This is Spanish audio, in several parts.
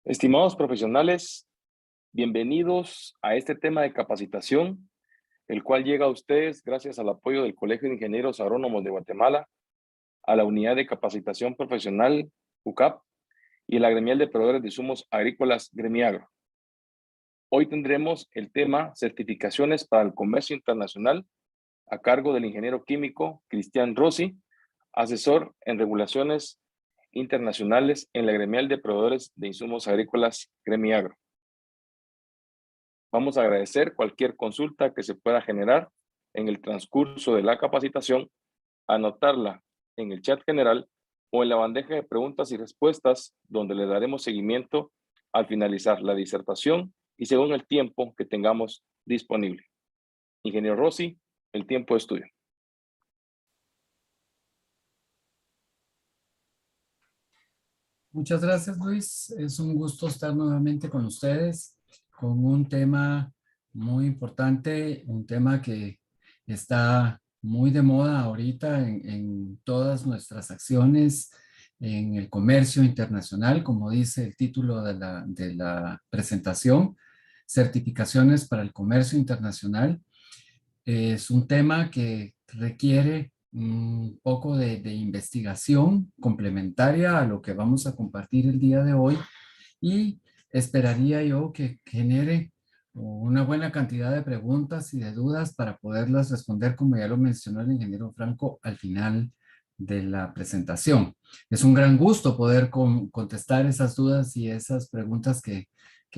Estimados profesionales, bienvenidos a este tema de capacitación, el cual llega a ustedes gracias al apoyo del Colegio de Ingenieros Agrónomos de Guatemala, a la Unidad de Capacitación Profesional UCAP y la Gremial de Proveedores de Insumos Agrícolas Gremiagro. Hoy tendremos el tema Certificaciones para el Comercio Internacional a cargo del ingeniero químico Cristian Rossi, asesor en regulaciones internacionales en la Gremial de Proveedores de Insumos Agrícolas Gremiagro. Vamos a agradecer cualquier consulta que se pueda generar en el transcurso de la capacitación, anotarla en el chat general o en la bandeja de preguntas y respuestas, donde le daremos seguimiento al finalizar la disertación y según el tiempo que tengamos disponible. Ingeniero Rossi, el tiempo es tuyo. Muchas gracias, Luis. Es un gusto estar nuevamente con ustedes con un tema muy importante, un tema que está muy de moda ahorita en todas nuestras acciones en el comercio internacional, como dice el título de la presentación, certificaciones para el comercio internacional. Es un tema que requiere un poco de investigación complementaria a lo que vamos a compartir el día de hoy y esperaría yo que genere una buena cantidad de preguntas y de dudas para poderlas responder, como ya lo mencionó el ingeniero Franco, al final de la presentación. Es un gran gusto poder contestar esas dudas y esas preguntas que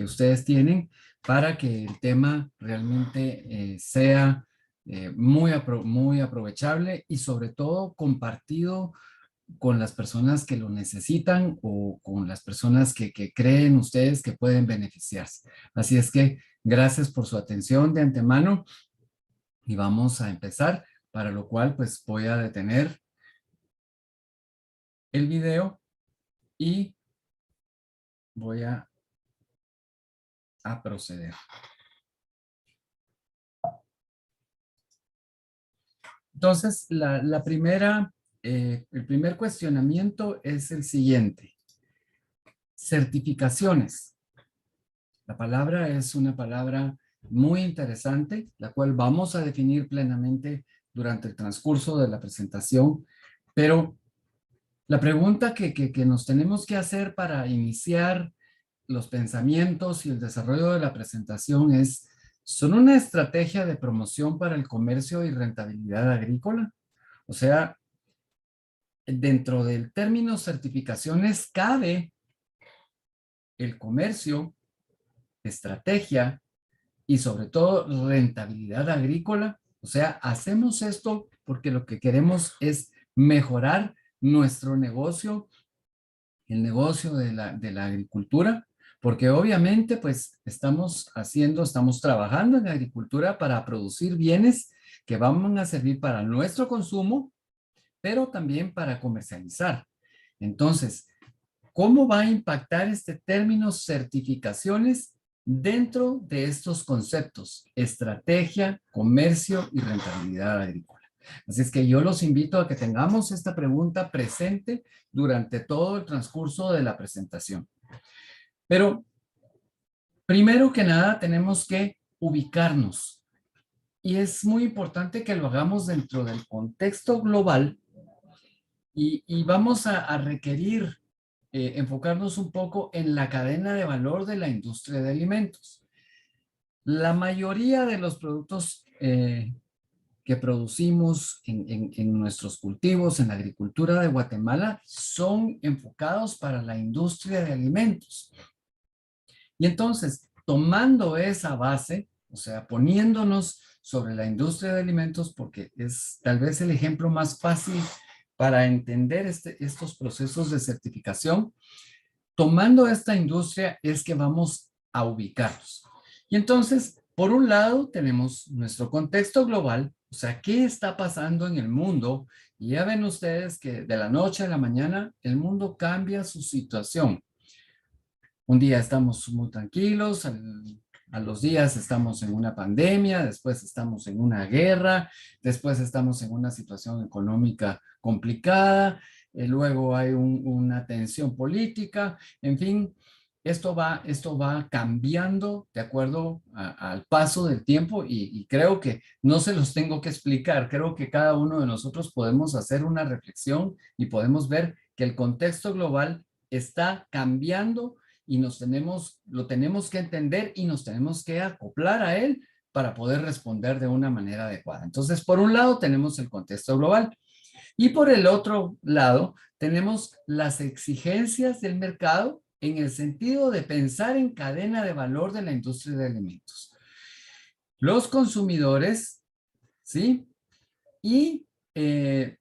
ustedes tienen para que el tema realmente sea muy aprovechable y sobre todo compartido con las personas que lo necesitan o con las personas que creen ustedes que pueden beneficiarse. Así es que gracias por su atención de antemano y vamos a empezar, para lo cual pues voy a detener el video y voy a proceder. Entonces, el primer cuestionamiento es el siguiente. Certificaciones. La palabra es una palabra muy interesante, la cual vamos a definir plenamente durante el transcurso de la presentación, pero la pregunta que nos tenemos que hacer para iniciar los pensamientos y el desarrollo de la presentación es, ¿son una estrategia de promoción para el comercio y rentabilidad agrícola? O sea, dentro del término certificaciones cabe el comercio, estrategia y sobre todo rentabilidad agrícola. O sea, hacemos esto porque lo que queremos es mejorar nuestro negocio, el negocio de la agricultura, porque obviamente pues estamos trabajando en agricultura para producir bienes que van a servir para nuestro consumo, pero también para comercializar. Entonces, ¿cómo va a impactar este término certificaciones dentro de estos conceptos? Estrategia, comercio y rentabilidad agrícola. Así es que yo los invito a que tengamos esta pregunta presente durante todo el transcurso de la presentación. Pero primero que nada tenemos que ubicarnos. Y es muy importante que lo hagamos dentro del contexto global y vamos a requerir enfocarnos un poco en la cadena de valor de la industria de alimentos. La mayoría de los productos que producimos en nuestros cultivos, en la agricultura de Guatemala, son enfocados para la industria de alimentos. Y entonces, tomando esa base, o sea, poniéndonos sobre la industria de alimentos, porque es tal vez el ejemplo más fácil para entender estos procesos de certificación, tomando esta industria es que vamos a ubicarnos. Y entonces, por un lado, tenemos nuestro contexto global, o sea, ¿qué está pasando en el mundo? Y ya ven ustedes que de la noche a la mañana el mundo cambia su situación. Un día estamos muy tranquilos, a los días estamos en una pandemia, después estamos en una guerra, después estamos en una situación económica complicada, luego hay una tensión política, en fin, esto va cambiando de acuerdo al paso del tiempo y creo que no se los tengo que explicar. Creo que cada uno de nosotros podemos hacer una reflexión y podemos ver que el contexto global está cambiando y lo tenemos que entender y nos tenemos que acoplar a él para poder responder de una manera adecuada. Entonces, por un lado tenemos el contexto global y por el otro lado tenemos las exigencias del mercado en el sentido de pensar en cadena de valor de la industria de alimentos. Los consumidores, ¿sí? Y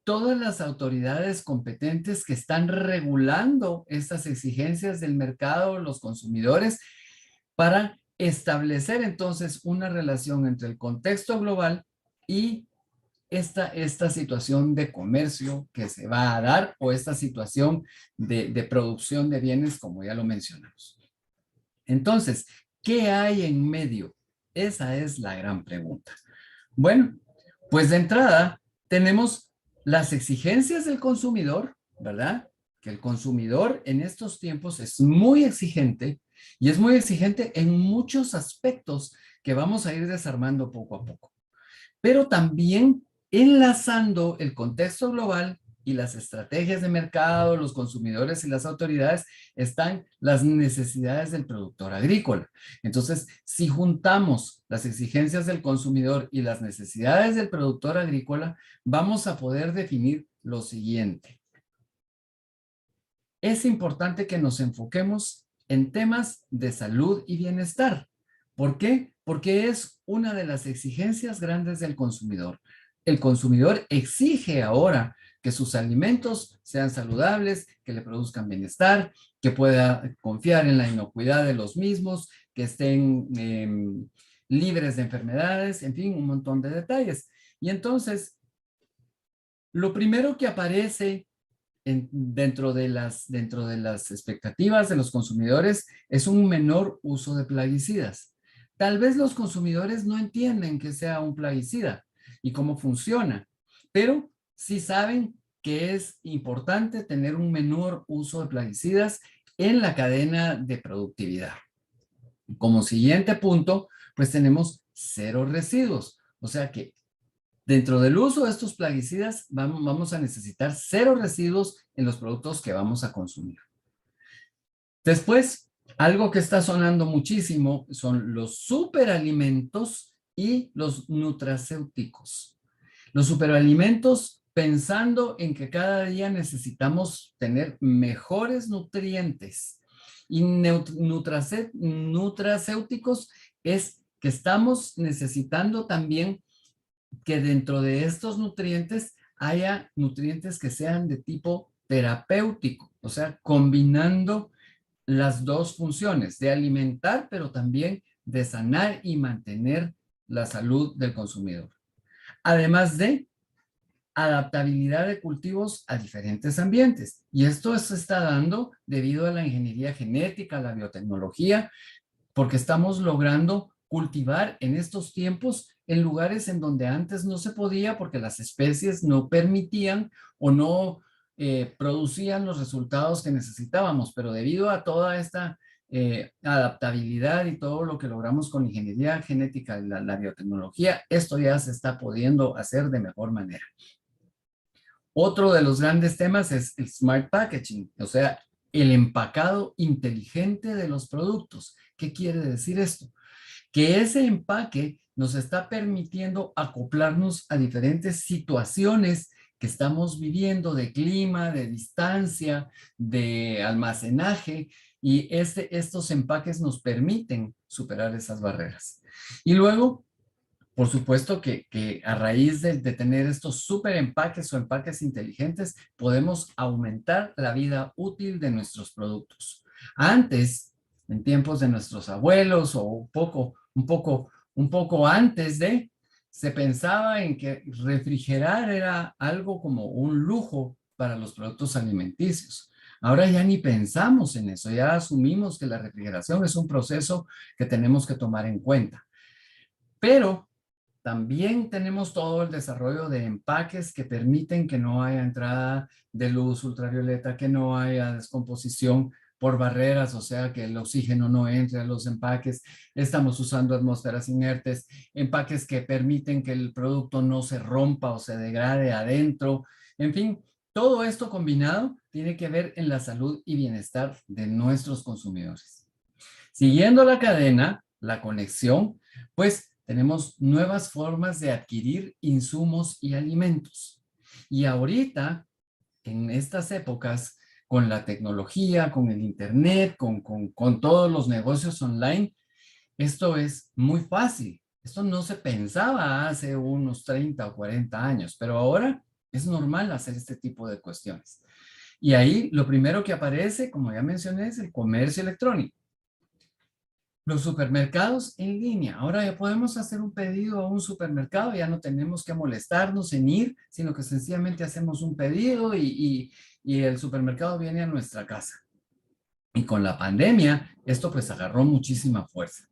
todas las autoridades competentes que están regulando estas exigencias del mercado, los consumidores, para establecer entonces una relación entre el contexto global y esta situación de comercio que se va a dar o esta situación de producción de bienes, como ya lo mencionamos. Entonces, ¿qué hay en medio? Esa es la gran pregunta. Bueno, pues de entrada tenemos las exigencias del consumidor, ¿verdad? Que el consumidor en estos tiempos es muy exigente y es muy exigente en muchos aspectos que vamos a ir desarmando poco a poco. Pero también enlazando el contexto global y las estrategias de mercado, los consumidores y las autoridades, están las necesidades del productor agrícola. Entonces, si juntamos las exigencias del consumidor y las necesidades del productor agrícola, vamos a poder definir lo siguiente. Es importante que nos enfoquemos en temas de salud y bienestar. ¿Por qué? Porque es una de las exigencias grandes del consumidor. El consumidor exige ahora que sus alimentos sean saludables, que le produzcan bienestar, que pueda confiar en la inocuidad de los mismos, que estén libres de enfermedades, en fin, un montón de detalles. Y entonces, lo primero que aparece dentro de las expectativas de los consumidores es un menor uso de plaguicidas. Tal vez los consumidores no entienden que sea un plaguicida y cómo funciona, pero sí saben que es importante tener un menor uso de plaguicidas en la cadena de productividad. Como siguiente punto, pues tenemos cero residuos, o sea que dentro del uso de estos plaguicidas vamos a necesitar cero residuos en los productos que vamos a consumir. Después, algo que está sonando muchísimo son los superalimentos y los nutracéuticos. Los superalimentos pensando en que cada día necesitamos tener mejores nutrientes y nutracéuticos es que estamos necesitando también que dentro de estos nutrientes haya nutrientes que sean de tipo terapéutico, o sea, combinando las dos funciones de alimentar, pero también de sanar y mantener la salud del consumidor. Además de adaptabilidad de cultivos a diferentes ambientes. Y esto se está dando debido a la ingeniería genética, la biotecnología, porque estamos logrando cultivar en estos tiempos en lugares en donde antes no se podía porque las especies no permitían o no producían los resultados que necesitábamos, pero debido a toda esta adaptabilidad y todo lo que logramos con ingeniería genética y la biotecnología, esto ya se está pudiendo hacer de mejor manera. Otro de los grandes temas es el smart packaging, o sea, el empacado inteligente de los productos. ¿Qué quiere decir esto? Que ese empaque nos está permitiendo acoplarnos a diferentes situaciones que estamos viviendo de clima, de distancia, de almacenaje, y estos empaques nos permiten superar esas barreras. Y luego, por supuesto que a raíz de tener estos super empaques o empaques inteligentes, podemos aumentar la vida útil de nuestros productos. Antes, en tiempos de nuestros abuelos o un poco antes se pensaba en que refrigerar era algo como un lujo para los productos alimenticios. Ahora ya ni pensamos en eso, ya asumimos que la refrigeración es un proceso que tenemos que tomar en cuenta. Pero también tenemos todo el desarrollo de empaques que permiten que no haya entrada de luz ultravioleta, que no haya descomposición, por barreras, o sea, que el oxígeno no entre a los empaques. Estamos usando atmósferas inertes, empaques que permiten que el producto no se rompa o se degrade adentro. En fin, todo esto combinado tiene que ver en la salud y bienestar de nuestros consumidores. Siguiendo la cadena, la conexión, pues tenemos nuevas formas de adquirir insumos y alimentos. Y ahorita, en estas épocas, con la tecnología, con el internet, con todos los negocios online, esto es muy fácil. Esto no se pensaba hace unos 30 o 40 años, pero ahora es normal hacer este tipo de cuestiones. Y ahí lo primero que aparece, como ya mencioné, es el comercio electrónico. Los supermercados en línea. Ahora ya podemos hacer un pedido a un supermercado, ya no tenemos que molestarnos en ir, sino que sencillamente hacemos un pedido y el supermercado viene a nuestra casa. Y con la pandemia, esto pues agarró muchísima fuerza.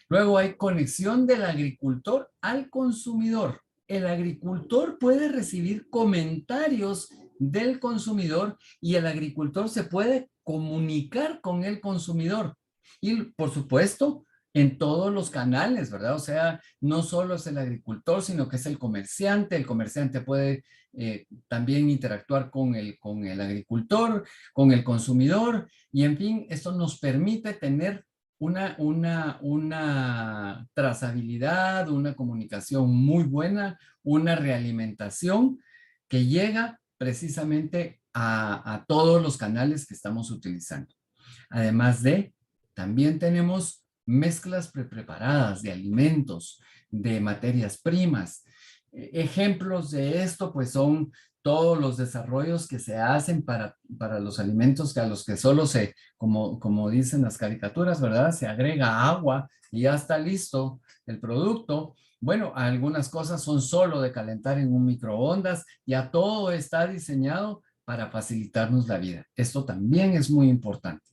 Luego hay conexión del agricultor al consumidor. El agricultor puede recibir comentarios del consumidor y el agricultor se puede comunicar con el consumidor. Y por supuesto, en todos los canales, ¿verdad? O sea, no solo es el agricultor, sino que es el comerciante. El comerciante puede también interactuar con el agricultor, con el consumidor. Y en fin, esto nos permite tener una trazabilidad, una comunicación muy buena, una realimentación que llega precisamente a todos los canales que estamos utilizando. Además de, también tenemos mezclas preparadas de alimentos, de materias primas. Ejemplos de esto, pues son todos los desarrollos que se hacen para los alimentos que a los que solo se, como dicen las caricaturas, ¿verdad? Se agrega agua y ya está listo el producto. Bueno, algunas cosas son solo de calentar en un microondas, ya todo está diseñado para facilitarnos la vida. Esto también es muy importante.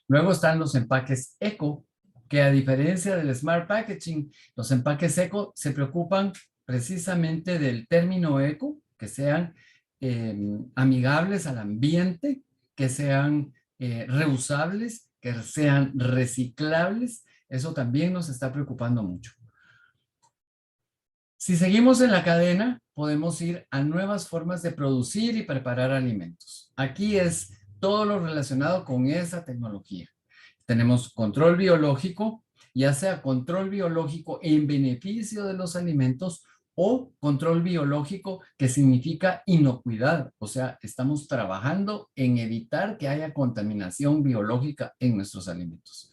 Luego están los empaques eco, que a diferencia del smart packaging, los empaques eco se preocupan precisamente del término eco, que sean amigables al ambiente, que sean reusables, que sean reciclables. Eso también nos está preocupando mucho. Si seguimos en la cadena, podemos ir a nuevas formas de producir y preparar alimentos. Aquí es todo lo relacionado con esa tecnología. Tenemos control biológico, ya sea control biológico en beneficio de los alimentos o control biológico que significa inocuidad. O sea, estamos trabajando en evitar que haya contaminación biológica en nuestros alimentos.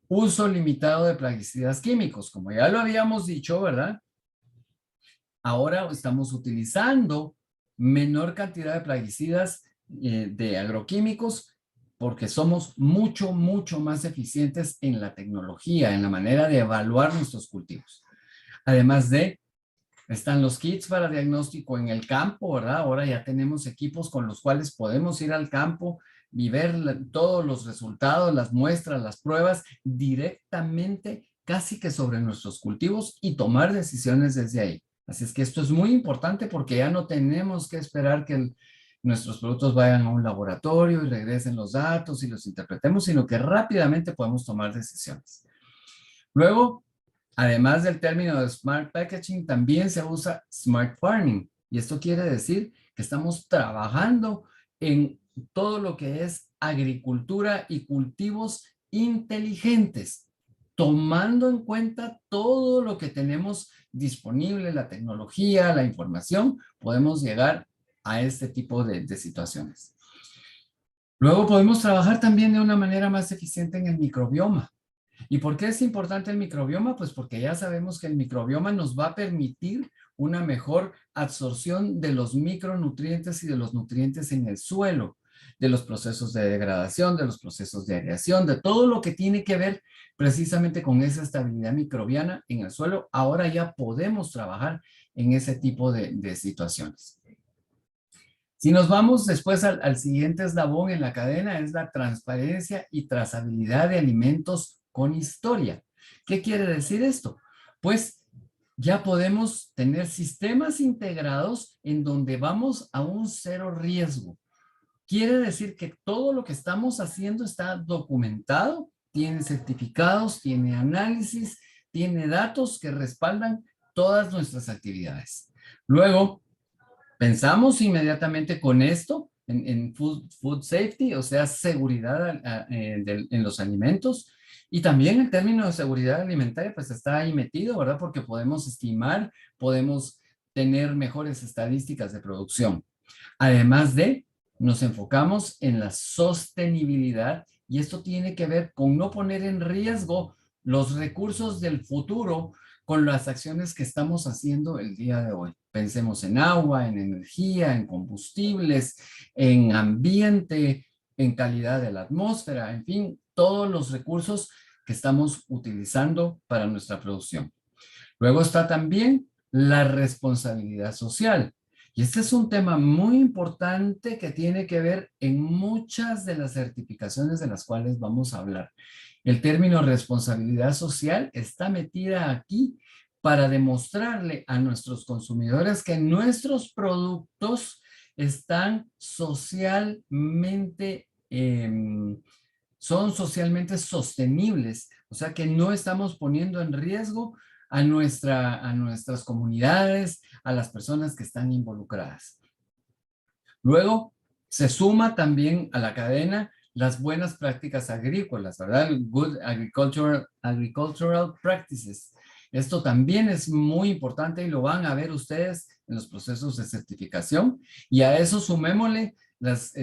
Uso limitado de plaguicidas químicos, como ya lo habíamos dicho, ¿verdad? Ahora estamos utilizando menor cantidad de plaguicidas de agroquímicos porque somos mucho más eficientes en la tecnología, en la manera de evaluar nuestros cultivos. Además de, están los kits para diagnóstico en el campo, ¿verdad? Ahora ya tenemos equipos con los cuales podemos ir al campo y ver todos los resultados, las muestras, las pruebas directamente casi que sobre nuestros cultivos y tomar decisiones desde ahí. Así es que esto es muy importante porque ya no tenemos que esperar que nuestros productos vayan a un laboratorio y regresen los datos y los interpretemos, sino que rápidamente podemos tomar decisiones. Luego, además del término de Smart Packaging, también se usa Smart Farming. Y esto quiere decir que estamos trabajando en todo lo que es agricultura y cultivos inteligentes, tomando en cuenta todo lo que tenemos disponible, la tecnología, la información, podemos llegar a este tipo de situaciones. Luego podemos trabajar también de una manera más eficiente en el microbioma. ¿Y por qué es importante el microbioma? Pues porque ya sabemos que el microbioma nos va a permitir una mejor absorción de los micronutrientes y de los nutrientes en el suelo, de los procesos de degradación, de los procesos de aireación, de todo lo que tiene que ver precisamente con esa estabilidad microbiana en el suelo. Ahora ya podemos trabajar en ese tipo de situaciones. Si nos vamos después al siguiente eslabón en la cadena, es la transparencia y trazabilidad de alimentos con historia. ¿Qué quiere decir esto? Pues ya podemos tener sistemas integrados en donde vamos a un cero riesgo. Quiere decir que todo lo que estamos haciendo está documentado, tiene certificados, tiene análisis, tiene datos que respaldan todas nuestras actividades. Luego, pensamos inmediatamente con esto en food safety, o sea, seguridad en los alimentos. Y también el término de seguridad alimentaria, pues está ahí metido, ¿verdad? Porque podemos estimar, podemos tener mejores estadísticas de producción. Además de, nos enfocamos en la sostenibilidad y esto tiene que ver con no poner en riesgo los recursos del futuro con las acciones que estamos haciendo el día de hoy. Pensemos en agua, en energía, en combustibles, en ambiente, en calidad de la atmósfera, en fin, todos los recursos que estamos utilizando para nuestra producción. Luego está también la responsabilidad social. Y este es un tema muy importante que tiene que ver en muchas de las certificaciones de las cuales vamos a hablar. El término responsabilidad social está metida aquí para demostrarle a nuestros consumidores que nuestros productos están socialmente, son socialmente sostenibles. O sea que no estamos poniendo en riesgo a nuestras comunidades, a las personas que están involucradas. Luego, se suma también a la cadena las buenas prácticas agrícolas, ¿verdad? Good agricultural practices. Esto también es muy importante y lo van a ver ustedes en los procesos de certificación. Y a eso sumémosle las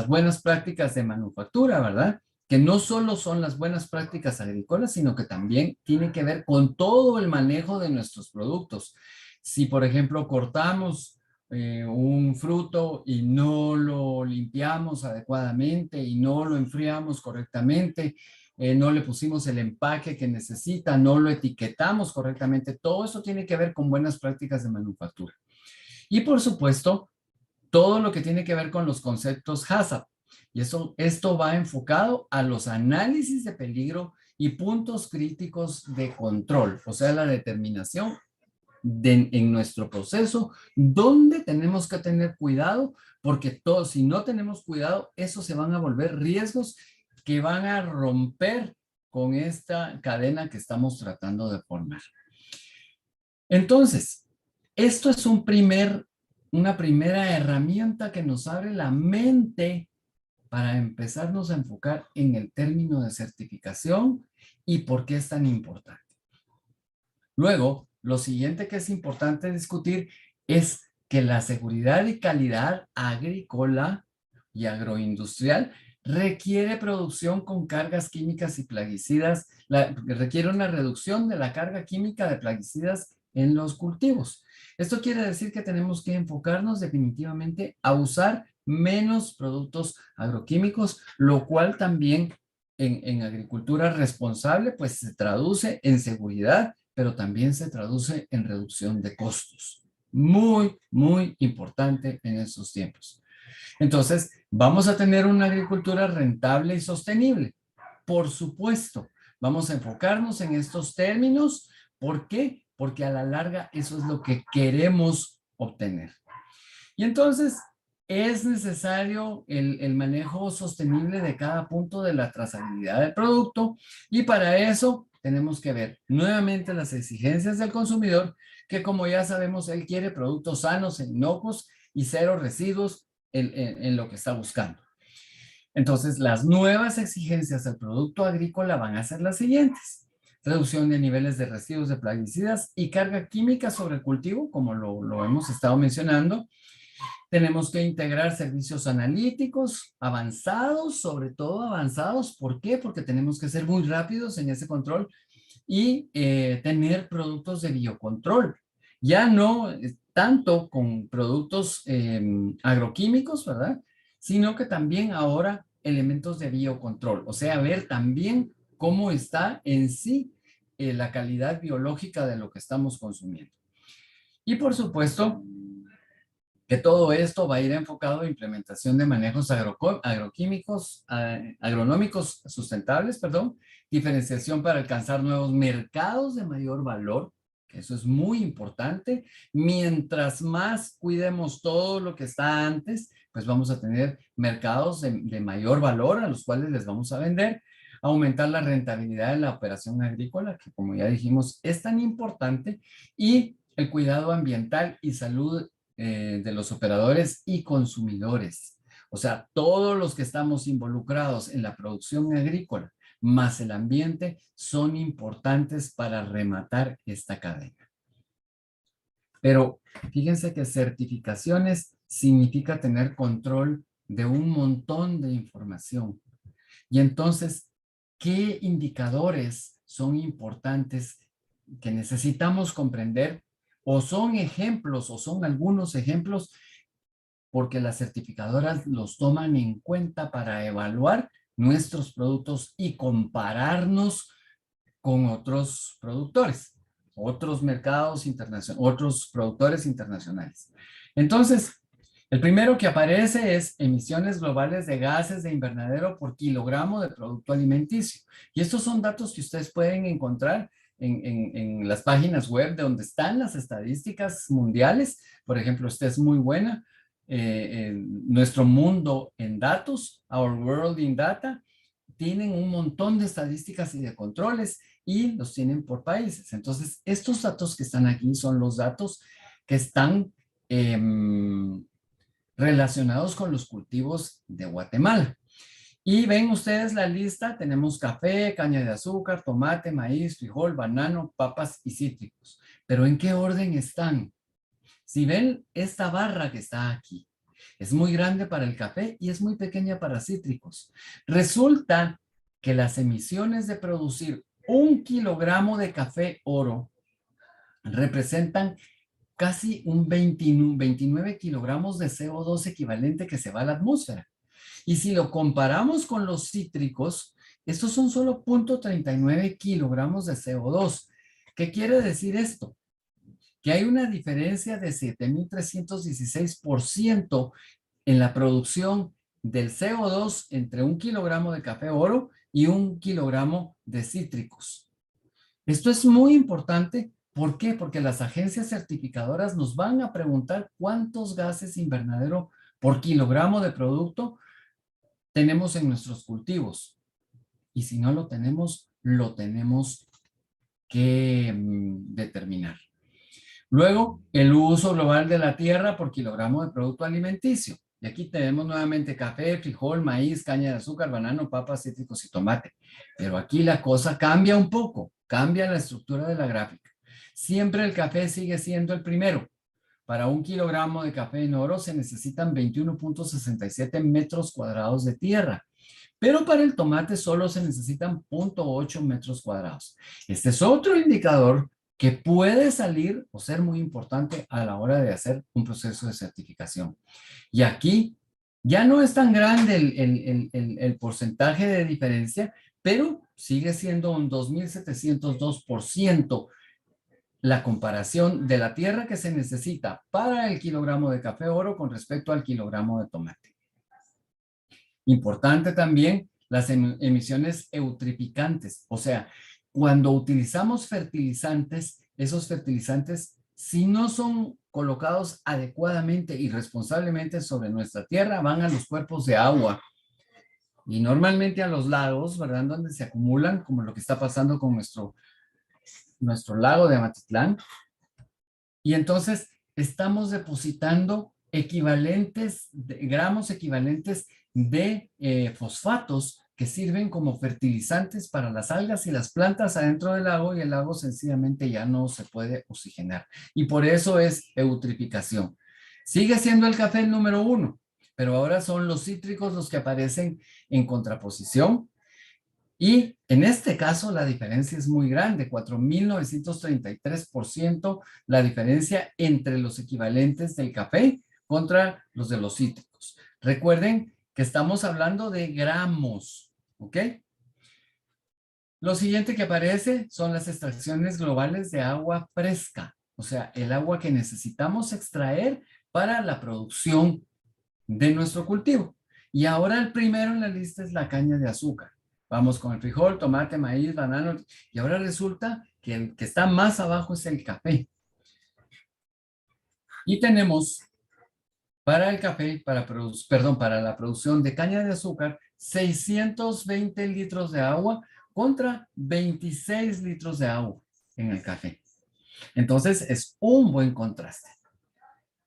buenas prácticas de manufactura, ¿verdad? Que no solo son las buenas prácticas agrícolas, sino que también tiene que ver con todo el manejo de nuestros productos. Si, por ejemplo, cortamos un fruto y no lo limpiamos adecuadamente y no lo enfriamos correctamente, no le pusimos el empaque que necesita, no lo etiquetamos correctamente, todo eso tiene que ver con buenas prácticas de manufactura. Y por supuesto, todo lo que tiene que ver con los conceptos HACCP. Y esto va enfocado a los análisis de peligro y puntos críticos de control, o sea, la determinación en nuestro proceso, donde tenemos que tener cuidado, porque si no tenemos cuidado, eso se van a volver riesgos que van a romper con esta cadena que estamos tratando de formar. Entonces, esto es una primera herramienta que nos abre la mente para empezarnos a enfocar en el término de certificación y por qué es tan importante. Luego, lo siguiente que es importante discutir es que la seguridad y calidad agrícola y agroindustrial requiere producción con cargas químicas y plaguicidas, requiere una reducción de la carga química de plaguicidas en los cultivos. Esto quiere decir que tenemos que enfocarnos definitivamente a usar menos productos agroquímicos, lo cual también en agricultura responsable pues se traduce en seguridad, pero también se traduce en reducción de costos. Muy, muy importante en estos tiempos. Entonces, vamos a tener una agricultura rentable y sostenible. Por supuesto, vamos a enfocarnos en estos términos. ¿Por qué? Porque a la larga eso es lo que queremos obtener. Y entonces, es necesario el manejo sostenible de cada punto de la trazabilidad del producto y para eso tenemos que ver nuevamente las exigencias del consumidor, que como ya sabemos, él quiere productos sanos, inocuos y cero residuos en lo que está buscando. Entonces, las nuevas exigencias del producto agrícola van a ser las siguientes. Reducción de niveles de residuos de plaguicidas y carga química sobre el cultivo, como lo hemos estado mencionando. Tenemos que integrar servicios analíticos avanzados, sobre todo avanzados. ¿Por qué? Porque tenemos que ser muy rápidos en ese control y tener productos de biocontrol. Ya no tanto con productos agroquímicos, ¿verdad? Sino que también ahora elementos de biocontrol. O sea, ver también cómo está en sí la calidad biológica de lo que estamos consumiendo. Y por supuesto, que todo esto va a ir enfocado a implementación de manejos agroquímicos, agronómicos sustentables, perdón, diferenciación para alcanzar nuevos mercados de mayor valor, que eso es muy importante. Mientras más cuidemos todo lo que está antes, pues vamos a tener mercados de mayor valor a los cuales les vamos a vender, aumentar la rentabilidad de la operación agrícola, que como ya dijimos es tan importante, y el cuidado ambiental y salud de los operadores y consumidores. O sea, todos los que estamos involucrados en la producción agrícola más el ambiente son importantes para rematar esta cadena. Pero fíjense que certificaciones significa tener control de un montón de información. Y entonces, ¿qué indicadores son importantes que necesitamos comprender? O son ejemplos, o son algunos ejemplos, porque las certificadoras los toman en cuenta para evaluar nuestros productos y compararnos con otros productores, otros mercados internacionales, otros productores internacionales. Entonces, el primero que aparece es emisiones globales de gases de invernadero por kilogramo de producto alimenticio. Y estos son datos que ustedes pueden encontrar en las páginas web de donde están las estadísticas mundiales. Por ejemplo, esta es muy buena. Nuestro mundo en datos, Our World in Data, tienen un montón de estadísticas y de controles y los tienen por países. Entonces, estos datos que están aquí son los datos que están relacionados con los cultivos de Guatemala. Y ven ustedes la lista, tenemos café, caña de azúcar, tomate, maíz, frijol, banano, papas y cítricos. Pero ¿en qué orden están? Si ven esta barra que está aquí, es muy grande para el café y es muy pequeña para cítricos. Resulta que las emisiones de producir 1 kilogramo de café oro representan casi un 29 kilogramos de CO2 equivalente que se va a la atmósfera. Y si lo comparamos con los cítricos, estos son solo 0.39 kilogramos de CO2. ¿Qué quiere decir esto? Que hay una diferencia de 7.316% en la producción del CO2 entre 1 kilogramo de café oro y 1 kilogramo de cítricos. Esto es muy importante. ¿Por qué? Porque las agencias certificadoras nos van a preguntar cuántos gases invernadero por kilogramo de producto tenemos en nuestros cultivos. Y si no lo tenemos que determinar. Luego, el uso global de la tierra por kilogramo de producto alimenticio. Y aquí tenemos nuevamente café, frijol, maíz, caña de azúcar, banano, papas, cítricos y tomate. Pero aquí la cosa cambia un poco, cambia la estructura de la gráfica. Siempre el café sigue siendo el primero. Para 1 kilogramo de café en oro se necesitan 21.67 metros cuadrados de tierra. Pero para el tomate solo se necesitan 0.8 metros cuadrados. Este es otro indicador que puede salir o ser muy importante a la hora de hacer un proceso de certificación. Y aquí ya no es tan grande el porcentaje de diferencia, pero sigue siendo un 2.702% la comparación de la tierra que se necesita para el kilogramo de café oro con respecto al kilogramo de tomate. Importante también las emisiones eutrificantes, o sea, cuando utilizamos fertilizantes, esos fertilizantes, si no son colocados adecuadamente y responsablemente sobre nuestra tierra, van a los cuerpos de agua y normalmente a los lagos, ¿verdad? Donde se acumulan, como lo que está pasando con nuestro lago de Amatitlán. Y entonces estamos depositando gramos equivalentes de fosfatos que sirven como fertilizantes para las algas y las plantas adentro del lago, y el lago sencillamente ya no se puede oxigenar. Y por eso es eutrificación. Sigue siendo el café el número 1, pero ahora son los cítricos los que aparecen en contraposición. Y en este caso la diferencia es muy grande, 4.933% la diferencia entre los equivalentes del café contra los de los cítricos. Recuerden que estamos hablando de gramos, ¿ok? Lo siguiente que aparece son las extracciones globales de agua fresca, o sea, el agua que necesitamos extraer para la producción de nuestro cultivo. Y ahora el primero en la lista es la caña de azúcar. Vamos con el frijol, tomate, maíz, banano, y ahora resulta que el que está más abajo es el café. Y tenemos para el café, para la producción de caña de azúcar, 620 litros de agua contra 26 litros de agua en el café. Entonces, es un buen contraste.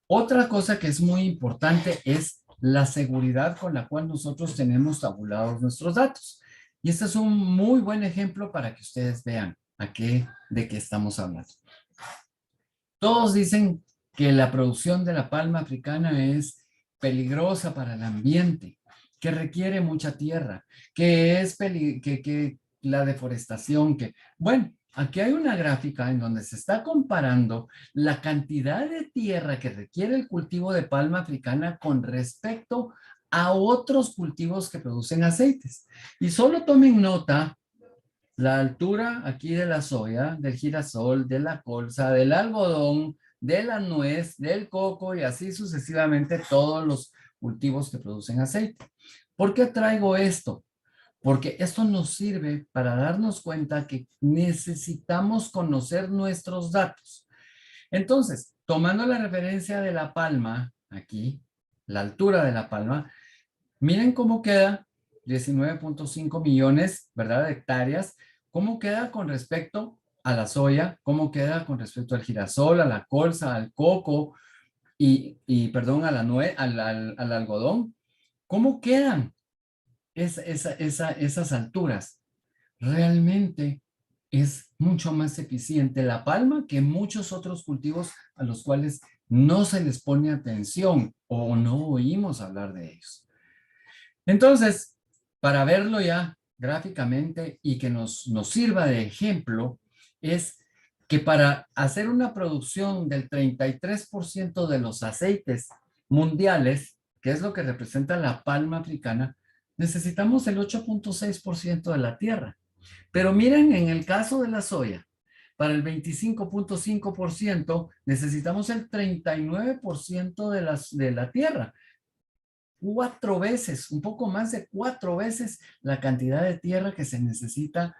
Otra cosa que es muy importante es la seguridad con la cual nosotros tenemos tabulados nuestros datos. Y este es un muy buen ejemplo para que ustedes vean de qué estamos hablando. Todos dicen que la producción de la palma africana es peligrosa para el ambiente, que requiere mucha tierra, que la deforestación, bueno, aquí hay una gráfica en donde se está comparando la cantidad de tierra que requiere el cultivo de palma africana con respecto a otros cultivos que producen aceites. Y solo tomen nota la altura aquí de la soya, del girasol, de la colza, del algodón, de la nuez, del coco y así sucesivamente todos los cultivos que producen aceite. ¿Por qué traigo esto? Porque esto nos sirve para darnos cuenta que necesitamos conocer nuestros datos. Entonces, tomando la referencia de la palma, aquí, la altura de la palma, miren cómo queda 19.5 millones, ¿verdad? De hectáreas. ¿Cómo queda con respecto a la soya? ¿Cómo queda con respecto al girasol, a la colza, al coco perdón, a la nuez, al algodón? ¿Cómo quedan esas alturas? Realmente es mucho más eficiente la palma que muchos otros cultivos a los cuales no se les pone atención o no oímos hablar de ellos. Entonces, para verlo ya gráficamente y que nos sirva de ejemplo, es que para hacer una producción del 33% de los aceites mundiales, que es lo que representa la palma africana, necesitamos el 8.6% de la tierra. Pero miren, en el caso de la soya, para el 25.5% necesitamos el 39% de la tierra. 4 veces, un poco más de 4 veces la cantidad de tierra que se necesita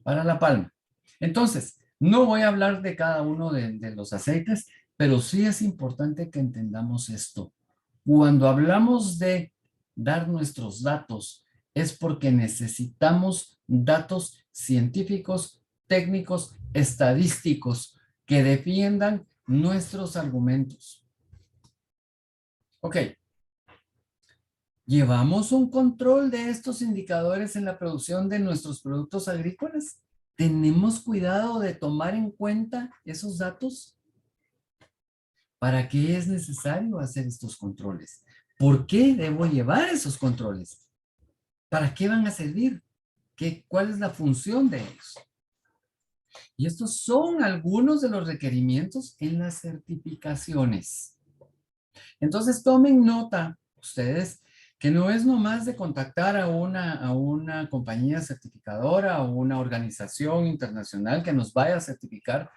para la palma. Entonces, no voy a hablar de cada uno de los aceites, pero sí es importante que entendamos esto. Cuando hablamos de dar nuestros datos, es porque necesitamos datos científicos, técnicos, estadísticos que defiendan nuestros argumentos. Ok. ¿Llevamos un control de estos indicadores en la producción de nuestros productos agrícolas? ¿Tenemos cuidado de tomar en cuenta esos datos? ¿Para qué es necesario hacer estos controles? ¿Por qué debo llevar esos controles? ¿Para qué van a servir? ¿Cuál es la función de ellos? Y estos son algunos de los requerimientos en las certificaciones. Entonces tomen nota ustedes que no es nomás de contactar a una compañía certificadora o una organización internacional que nos vaya a certificar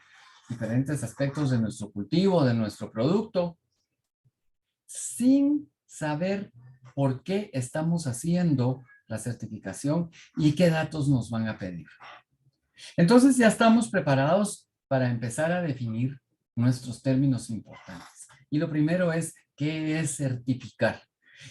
diferentes aspectos de nuestro cultivo, de nuestro producto, sin saber por qué estamos haciendo la certificación y qué datos nos van a pedir. Entonces ya estamos preparados para empezar a definir nuestros términos importantes. Y lo primero es, ¿qué es certificar?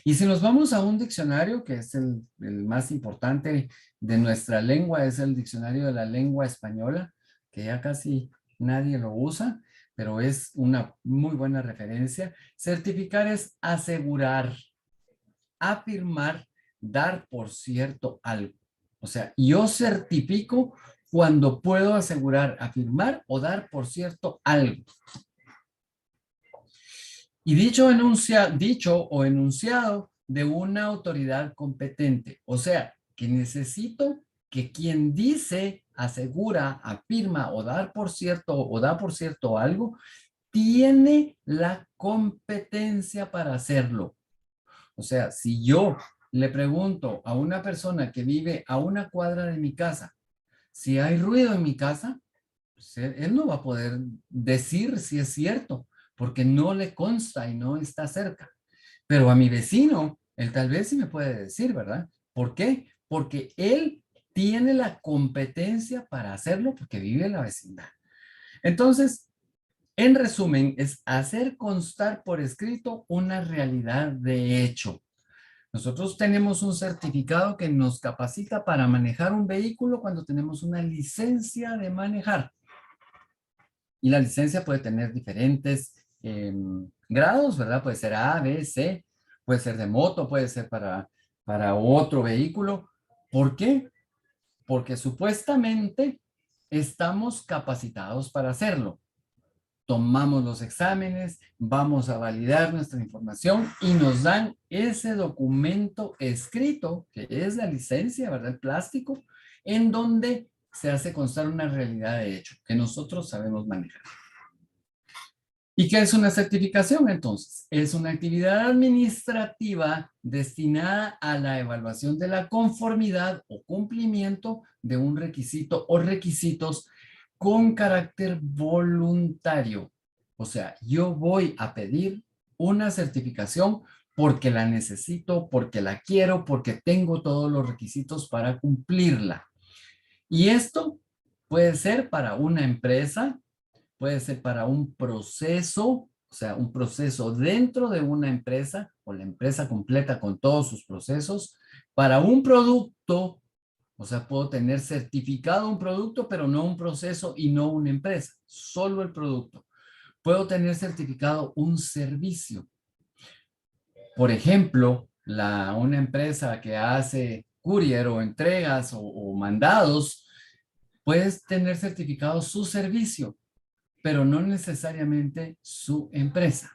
Y si nos vamos a un diccionario, que es el más importante de nuestra lengua, es el diccionario de la lengua española, que ya casi nadie lo usa, pero es una muy buena referencia. Certificar es asegurar, afirmar, dar por cierto algo. O sea, yo certifico cuando puedo asegurar, afirmar o dar por cierto algo. Y dicho o enunciado de una autoridad competente. O sea, que necesito que quien dice, asegura, afirma o da por cierto algo, tiene la competencia para hacerlo. O sea, si yo le pregunto a una persona que vive a una cuadra de mi casa, si hay ruido en mi casa, pues él no va a poder decir si es cierto, porque no le consta y no está cerca. Pero a mi vecino, él tal vez sí me puede decir, ¿verdad? ¿Por qué? porque él tiene la competencia para hacerlo porque vive en la vecindad. Entonces, en resumen, es hacer constar por escrito una realidad de hecho. Nosotros tenemos un certificado que nos capacita para manejar un vehículo cuando tenemos una licencia de manejar. Y la licencia puede tener diferentes grados, ¿verdad? Puede ser A, B, C, puede ser de moto, puede ser para otro vehículo. ¿Por qué? Porque supuestamente estamos capacitados para hacerlo. Tomamos los exámenes, vamos a validar nuestra información y nos dan ese documento escrito, que es la licencia, ¿verdad? El plástico, en donde se hace constar una realidad de hecho, que nosotros sabemos manejar. ¿Y qué es una certificación entonces? Es una actividad administrativa destinada a la evaluación de la conformidad o cumplimiento de un requisito o requisitos con carácter voluntario. O sea, yo voy a pedir una certificación porque la necesito, porque la quiero, porque tengo todos los requisitos para cumplirla. Y esto puede ser para una empresa, puede ser para un proceso, o sea, un proceso dentro de una empresa o la empresa completa con todos sus procesos, para un producto, o sea, puedo tener certificado un producto, pero no un proceso y no una empresa, solo el producto. Puedo tener certificado un servicio. Por ejemplo, una empresa que hace courier o entregas o mandados, puedes tener certificado su servicio, pero no necesariamente su empresa.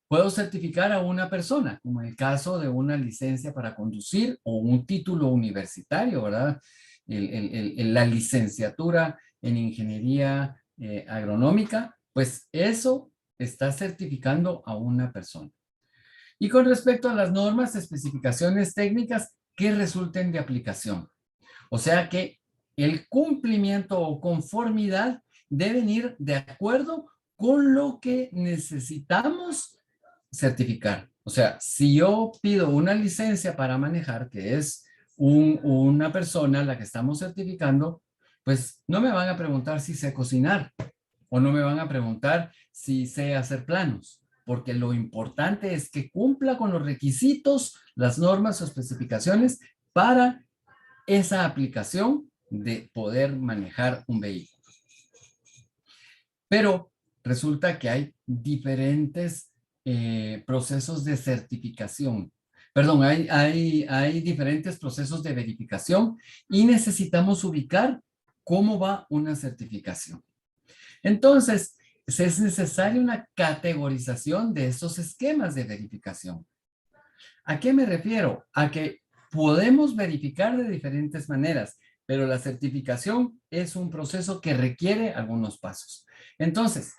Puedo certificar a una persona, como en el caso de una licencia para conducir o un título universitario, ¿verdad? La licenciatura en ingeniería agronómica, pues eso está certificando a una persona. Y con respecto a las normas, especificaciones técnicas que resulten de aplicación. O sea que el cumplimiento o conformidad deben ir de acuerdo con lo que necesitamos certificar. O sea, si yo pido una licencia para manejar, que es una persona la que estamos certificando, pues no me van a preguntar si sé cocinar o no me van a preguntar si sé hacer planos, porque lo importante es que cumpla con los requisitos, las normas o especificaciones para esa aplicación de poder manejar un vehículo. Pero resulta que hay diferentes procesos de certificación. Perdón, hay diferentes procesos de verificación y necesitamos ubicar cómo va una certificación. Entonces, es necesaria una categorización de esos esquemas de verificación. ¿A qué me refiero? A que podemos verificar de diferentes maneras, pero la certificación es un proceso que requiere algunos pasos. Entonces,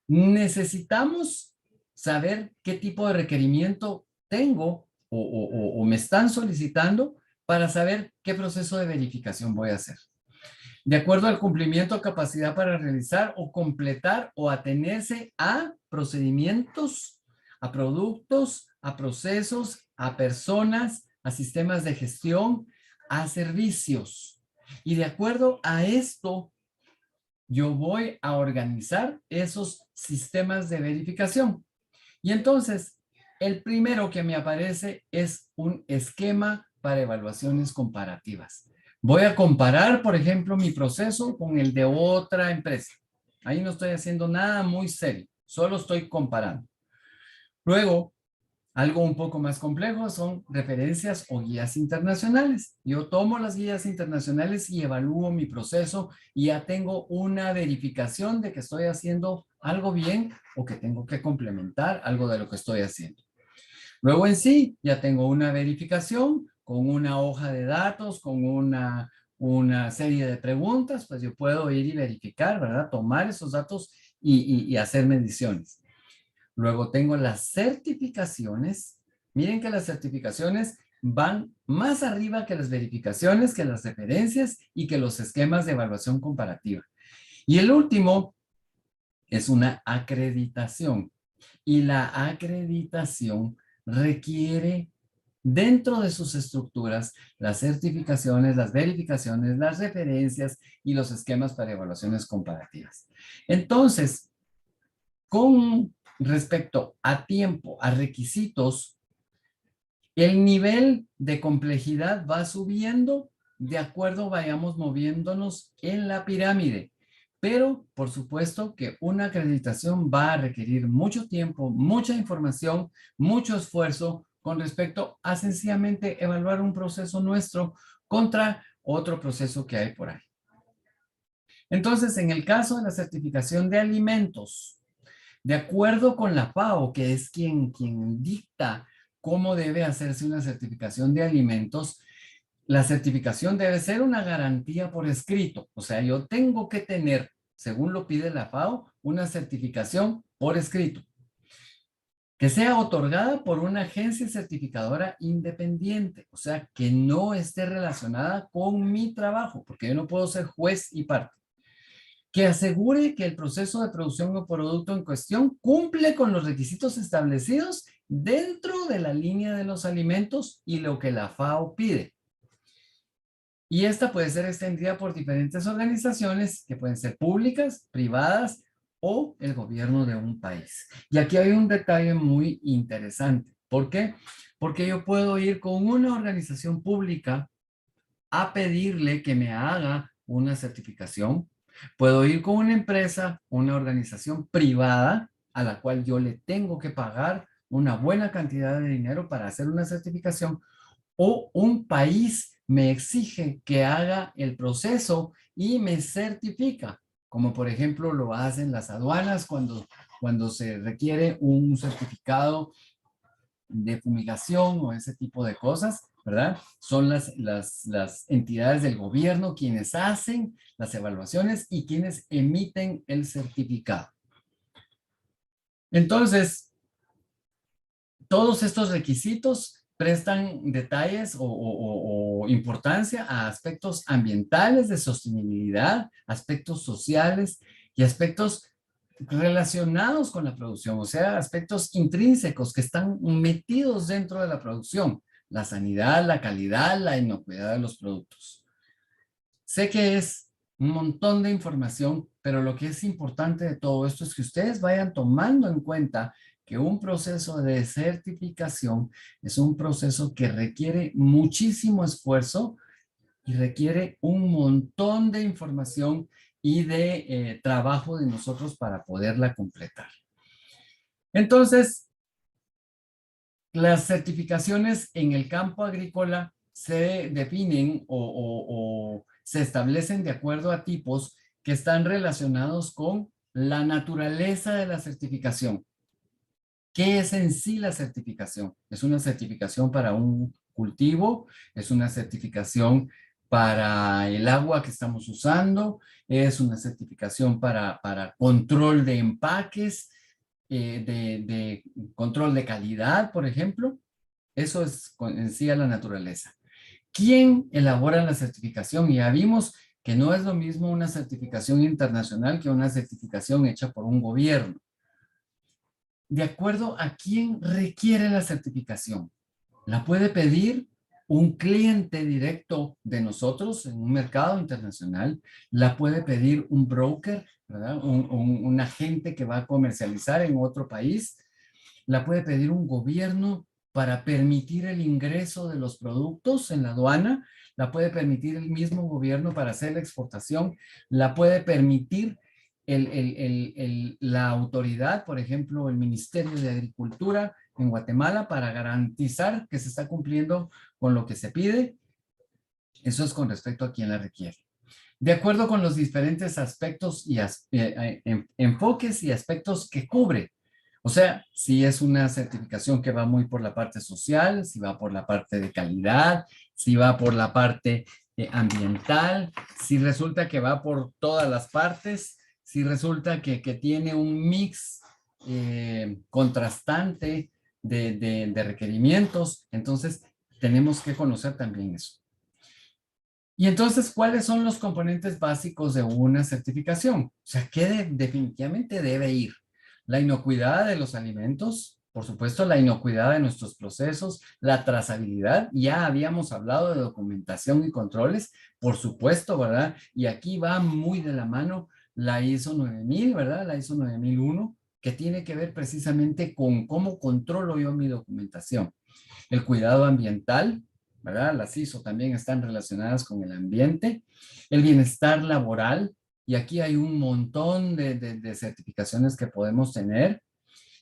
necesitamos saber qué tipo de requerimiento tengo o me están solicitando para saber qué proceso de verificación voy a hacer. De acuerdo al cumplimiento o capacidad para realizar o completar o atenerse a procedimientos, a productos, a procesos, a personas, a sistemas de gestión, a servicios. Y de acuerdo a esto, yo voy a organizar esos sistemas de verificación. Y entonces, el primero que me aparece es un esquema para evaluaciones comparativas. Voy a comparar, por ejemplo, mi proceso con el de otra empresa. Ahí no estoy haciendo nada muy serio, solo estoy comparando. Luego, algo un poco más complejo son referencias o guías internacionales. Yo tomo las guías internacionales y evalúo mi proceso y ya tengo una verificación de que estoy haciendo algo bien o que tengo que complementar algo de lo que estoy haciendo. Luego en sí ya tengo una verificación con una hoja de datos, con una serie de preguntas, pues yo puedo ir y verificar, ¿verdad? Tomar esos datos y hacer mediciones. Luego tengo las certificaciones. Miren que las certificaciones van más arriba que las verificaciones, que las referencias y que los esquemas de evaluación comparativa. Y el último es una acreditación. Y la acreditación requiere dentro de sus estructuras las certificaciones, las verificaciones, las referencias y los esquemas para evaluaciones comparativas. Entonces, con respecto a tiempo, a requisitos, el nivel de complejidad va subiendo de acuerdo vayamos moviéndonos en la pirámide. Pero, por supuesto, que una acreditación va a requerir mucho tiempo, mucha información, mucho esfuerzo con respecto a sencillamente evaluar un proceso nuestro contra otro proceso que hay por ahí. Entonces, en el caso de la certificación de alimentos, de acuerdo con la FAO, que es quien dicta cómo debe hacerse una certificación de alimentos, la certificación debe ser una garantía por escrito. O sea, yo tengo que tener, según lo pide la FAO, una certificación por escrito, que sea otorgada por una agencia certificadora independiente, o sea, que no esté relacionada con mi trabajo, porque yo no puedo ser juez y parte, que asegure que el proceso de producción o producto en cuestión cumple con los requisitos establecidos dentro de la línea de los alimentos y lo que la FAO pide. Y esta puede ser extendida por diferentes organizaciones que pueden ser públicas, privadas o el gobierno de un país. Y aquí hay un detalle muy interesante. ¿Por qué? Porque yo puedo ir con una organización pública a pedirle que me haga una certificación. Puedo ir con una empresa, una organización privada a la cual yo le tengo que pagar una buena cantidad de dinero para hacer una certificación, o un país me exige que haga el proceso y me certifica, como por ejemplo lo hacen las aduanas cuando se requiere un certificado de fumigación o ese tipo de cosas, ¿verdad? Son las entidades del gobierno quienes hacen las evaluaciones y quienes emiten el certificado. Entonces, todos estos requisitos prestan detalles o importancia a aspectos ambientales de sostenibilidad, aspectos sociales y aspectos relacionados con la producción, o sea, aspectos intrínsecos que están metidos dentro de la producción, la sanidad, la calidad, la inocuidad de los productos. Sé que es un montón de información, pero lo que es importante de todo esto es que ustedes vayan tomando en cuenta que un proceso de certificación es un proceso que requiere muchísimo esfuerzo y requiere un montón de información y de trabajo de nosotros para poderla completar. Entonces, las certificaciones en el campo agrícola se definen o se establecen de acuerdo a tipos que están relacionados con la naturaleza de la certificación. ¿Qué es en sí la certificación? ¿Es una certificación para un cultivo? ¿Es una certificación para el agua que estamos usando? ¿Es una certificación para control de empaques, de control de calidad, por ejemplo? Eso es en sí a la naturaleza. ¿Quién elabora la certificación? Ya vimos que no es lo mismo una certificación internacional que una certificación hecha por un gobierno. De acuerdo a quién requiere la certificación. La puede pedir un cliente directo de nosotros en un mercado internacional, la puede pedir un broker, ¿verdad? Un agente que va a comercializar en otro país, la puede pedir un gobierno para permitir el ingreso de los productos en la aduana, la puede permitir el mismo gobierno para hacer la exportación, la puede permitir la autoridad, por ejemplo, el Ministerio de Agricultura en Guatemala para garantizar que se está cumpliendo con lo que se pide. Eso es con respecto a quién la requiere. De acuerdo con los diferentes aspectos y enfoques y aspectos que cubre. O sea, si es una certificación que va muy por la parte social, si va por la parte de calidad, si va por la parte ambiental, si resulta que va por todas las partes, si resulta que tiene un mix contrastante de requerimientos, entonces tenemos que conocer también eso. Y entonces, ¿cuáles son los componentes básicos de una certificación? O sea, ¿qué definitivamente debe ir? La inocuidad de los alimentos, por supuesto, la inocuidad de nuestros procesos, la trazabilidad. Ya habíamos hablado de documentación y controles, por supuesto, ¿verdad? Y aquí va muy de la mano la ISO 9000, ¿verdad? La ISO 9001, que tiene que ver precisamente con cómo controlo yo mi documentación. El cuidado ambiental, ¿verdad? Las ISO también están relacionadas con el ambiente. El bienestar laboral, y aquí hay un montón de certificaciones que podemos tener.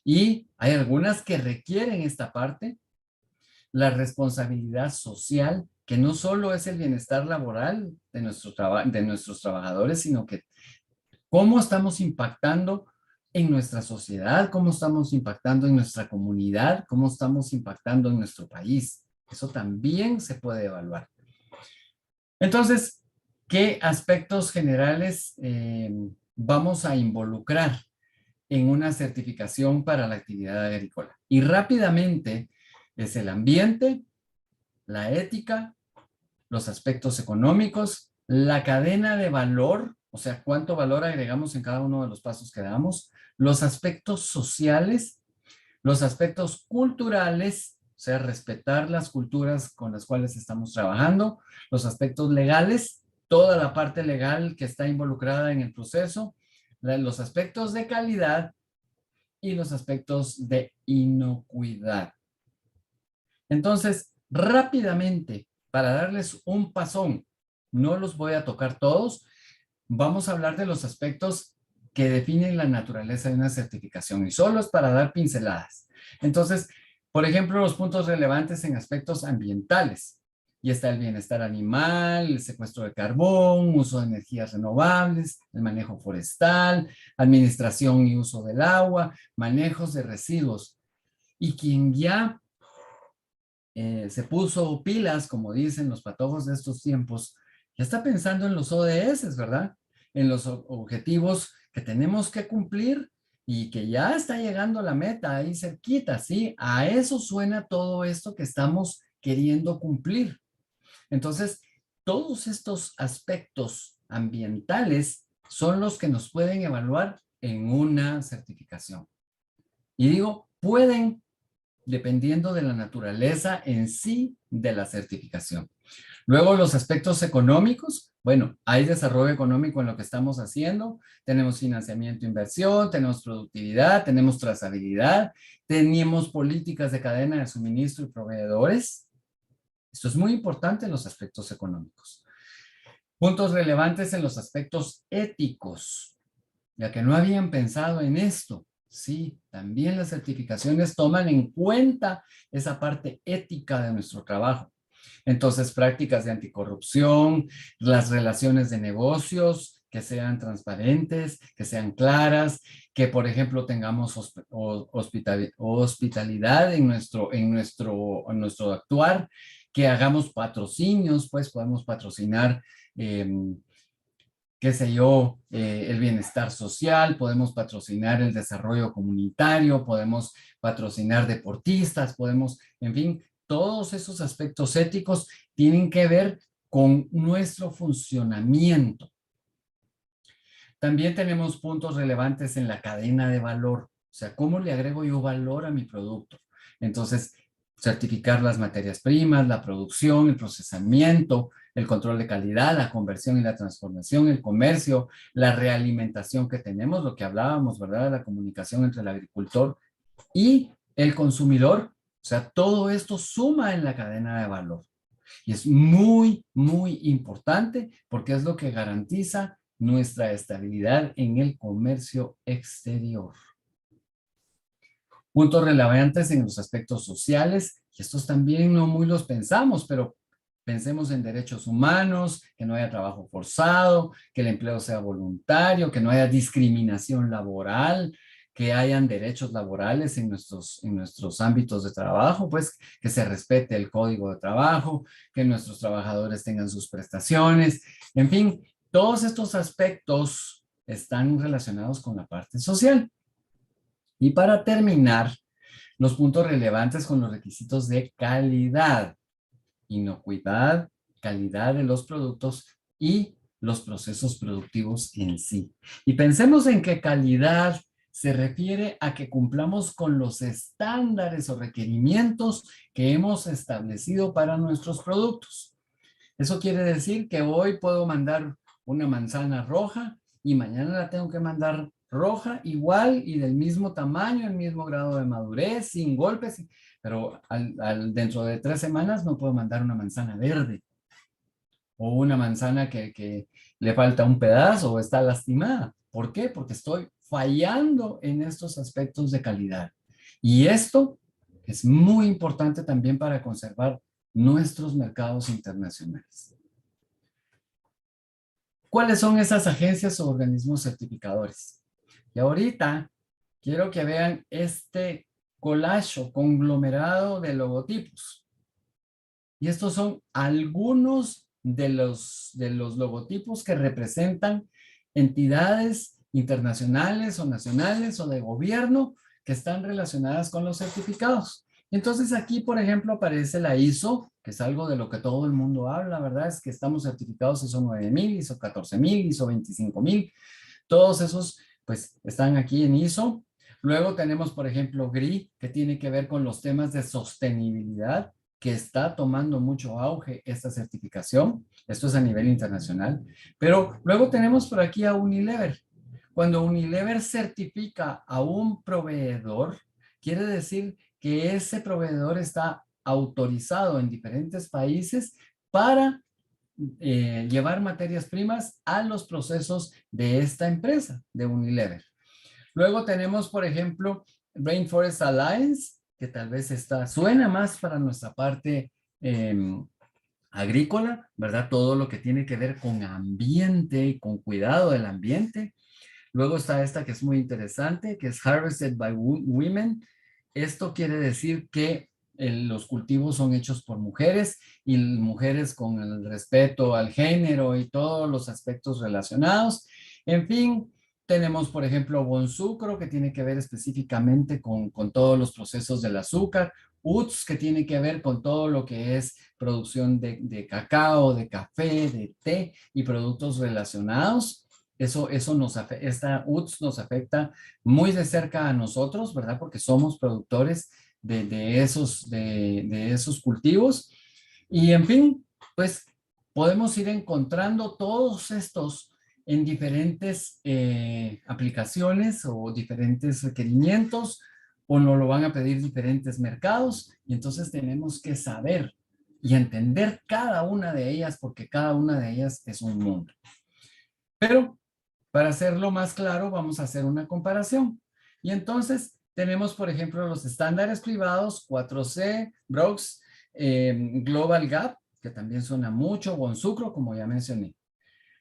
Y hay algunas que requieren esta parte, la responsabilidad social, que no solo es el bienestar laboral de nuestros trabajadores, sino que cómo estamos impactando en nuestra sociedad, cómo estamos impactando en nuestra comunidad, cómo estamos impactando en nuestro país. Eso también se puede evaluar. Entonces, ¿qué aspectos generales vamos a involucrar en una certificación para la actividad agrícola? Y rápidamente es el ambiente, la ética, los aspectos económicos, la cadena de valor, o sea, cuánto valor agregamos en cada uno de los pasos que damos, los aspectos sociales, los aspectos culturales, o sea, respetar las culturas con las cuales estamos trabajando, los aspectos legales, toda la parte legal que está involucrada en el proceso, los aspectos de calidad y los aspectos de inocuidad. Entonces, rápidamente, para darles un pasón, no los voy a tocar todos, vamos a hablar de los aspectos que definen la naturaleza de una certificación y solo es para dar pinceladas. Entonces, por ejemplo, los puntos relevantes en aspectos ambientales. Y está el bienestar animal, el secuestro de carbón, uso de energías renovables, el manejo forestal, administración y uso del agua, manejos de residuos. Y quien ya se puso pilas, como dicen los patojos de estos tiempos, ya está pensando en los ODS, ¿verdad? En los objetivos que tenemos que cumplir y que ya está llegando a la meta ahí cerquita, ¿sí? A eso suena todo esto que estamos queriendo cumplir. Entonces, todos estos aspectos ambientales son los que nos pueden evaluar en una certificación. Y digo, pueden dependiendo de la naturaleza en sí de la certificación. Luego los aspectos económicos, bueno, hay desarrollo económico en lo que estamos haciendo, tenemos financiamiento, inversión, tenemos productividad, tenemos trazabilidad, tenemos políticas de cadena de suministro y proveedores. Esto es muy importante en los aspectos económicos. Puntos relevantes en los aspectos éticos, ya que no habían pensado en esto. Sí, también las certificaciones toman en cuenta esa parte ética de nuestro trabajo. Entonces, prácticas de anticorrupción, las relaciones de negocios, que sean transparentes, que sean claras, que, por ejemplo, tengamos hospitalidad en nuestro actuar, que hagamos patrocinios, pues podemos patrocinar qué sé yo, el bienestar social, podemos patrocinar el desarrollo comunitario, podemos patrocinar deportistas, podemos, en fin, todos esos aspectos éticos tienen que ver con nuestro funcionamiento. También tenemos puntos relevantes en la cadena de valor, o sea, ¿cómo le agrego yo valor a mi producto? Entonces, certificar las materias primas, la producción, el procesamiento, el control de calidad, la conversión y la transformación, el comercio, la realimentación que tenemos, lo que hablábamos, ¿verdad? La comunicación entre el agricultor y el consumidor. O sea, todo esto suma en la cadena de valor. Y es muy, muy importante porque es lo que garantiza nuestra estabilidad en el comercio exterior. Puntos relevantes en los aspectos sociales, y estos también no muy los pensamos, pero pensemos en derechos humanos, que no haya trabajo forzado, que el empleo sea voluntario, que no haya discriminación laboral, que hayan derechos laborales en nuestros ámbitos de trabajo, pues que se respete el código de trabajo, que nuestros trabajadores tengan sus prestaciones, en fin, todos estos aspectos están relacionados con la parte social. Y para terminar, los puntos relevantes con los requisitos de calidad, inocuidad, calidad de los productos y los procesos productivos en sí. Y pensemos en que calidad se refiere a que cumplamos con los estándares o requerimientos que hemos establecido para nuestros productos. Eso quiere decir que hoy puedo mandar una manzana roja y mañana la tengo que mandar roja igual y del mismo tamaño, el mismo grado de madurez, sin golpes, pero dentro de 3 semanas no puedo mandar una manzana verde o una manzana que le falta un pedazo o está lastimada. ¿Por qué? Porque estoy fallando en estos aspectos de calidad. Y esto es muy importante también para conservar nuestros mercados internacionales. ¿Cuáles son esas agencias o organismos certificadores? Y ahorita quiero que vean este collage o conglomerado de logotipos. Y estos son algunos de los logotipos que representan entidades internacionales o nacionales o de gobierno que están relacionadas con los certificados. Entonces aquí, por ejemplo, aparece la ISO, que es algo de lo que todo el mundo habla, ¿verdad? Es que estamos certificados ISO 9000, ISO 14000, ISO 25000. Todos esos, pues, están aquí en ISO. Luego tenemos, por ejemplo, GRI, que tiene que ver con los temas de sostenibilidad, que está tomando mucho auge esta certificación. Esto es a nivel internacional. Pero luego tenemos por aquí a Unilever. Cuando Unilever certifica a un proveedor, quiere decir que ese proveedor está autorizado en diferentes países para llevar materias primas a los procesos de esta empresa, de Unilever. Luego tenemos, por ejemplo, Rainforest Alliance, que tal vez suena más para nuestra parte agrícola, ¿verdad? Todo lo que tiene que ver con ambiente y con cuidado del ambiente. Luego está esta que es muy interesante, que es Harvested by Women. Esto quiere decir que los cultivos son hechos por mujeres y mujeres con el respeto al género y todos los aspectos relacionados. En fin, tenemos, por ejemplo, Bonsucro, que tiene que ver específicamente con todos los procesos del azúcar. UTS, que tiene que ver con todo lo que es producción de cacao, de café, de té y productos relacionados. Esta UTS nos afecta muy de cerca a nosotros, ¿verdad? Porque somos productores de esos cultivos. Y en fin, pues podemos ir encontrando todos estos en diferentes aplicaciones o diferentes requerimientos, o nos lo van a pedir diferentes mercados, y entonces tenemos que saber y entender cada una de ellas, porque cada una de ellas es un mundo. Pero para hacerlo más claro, vamos a hacer una comparación. Y entonces tenemos, por ejemplo, los estándares privados, 4C, Brooks, Global Gap, que también suena mucho, Bonsucro, como ya mencioné.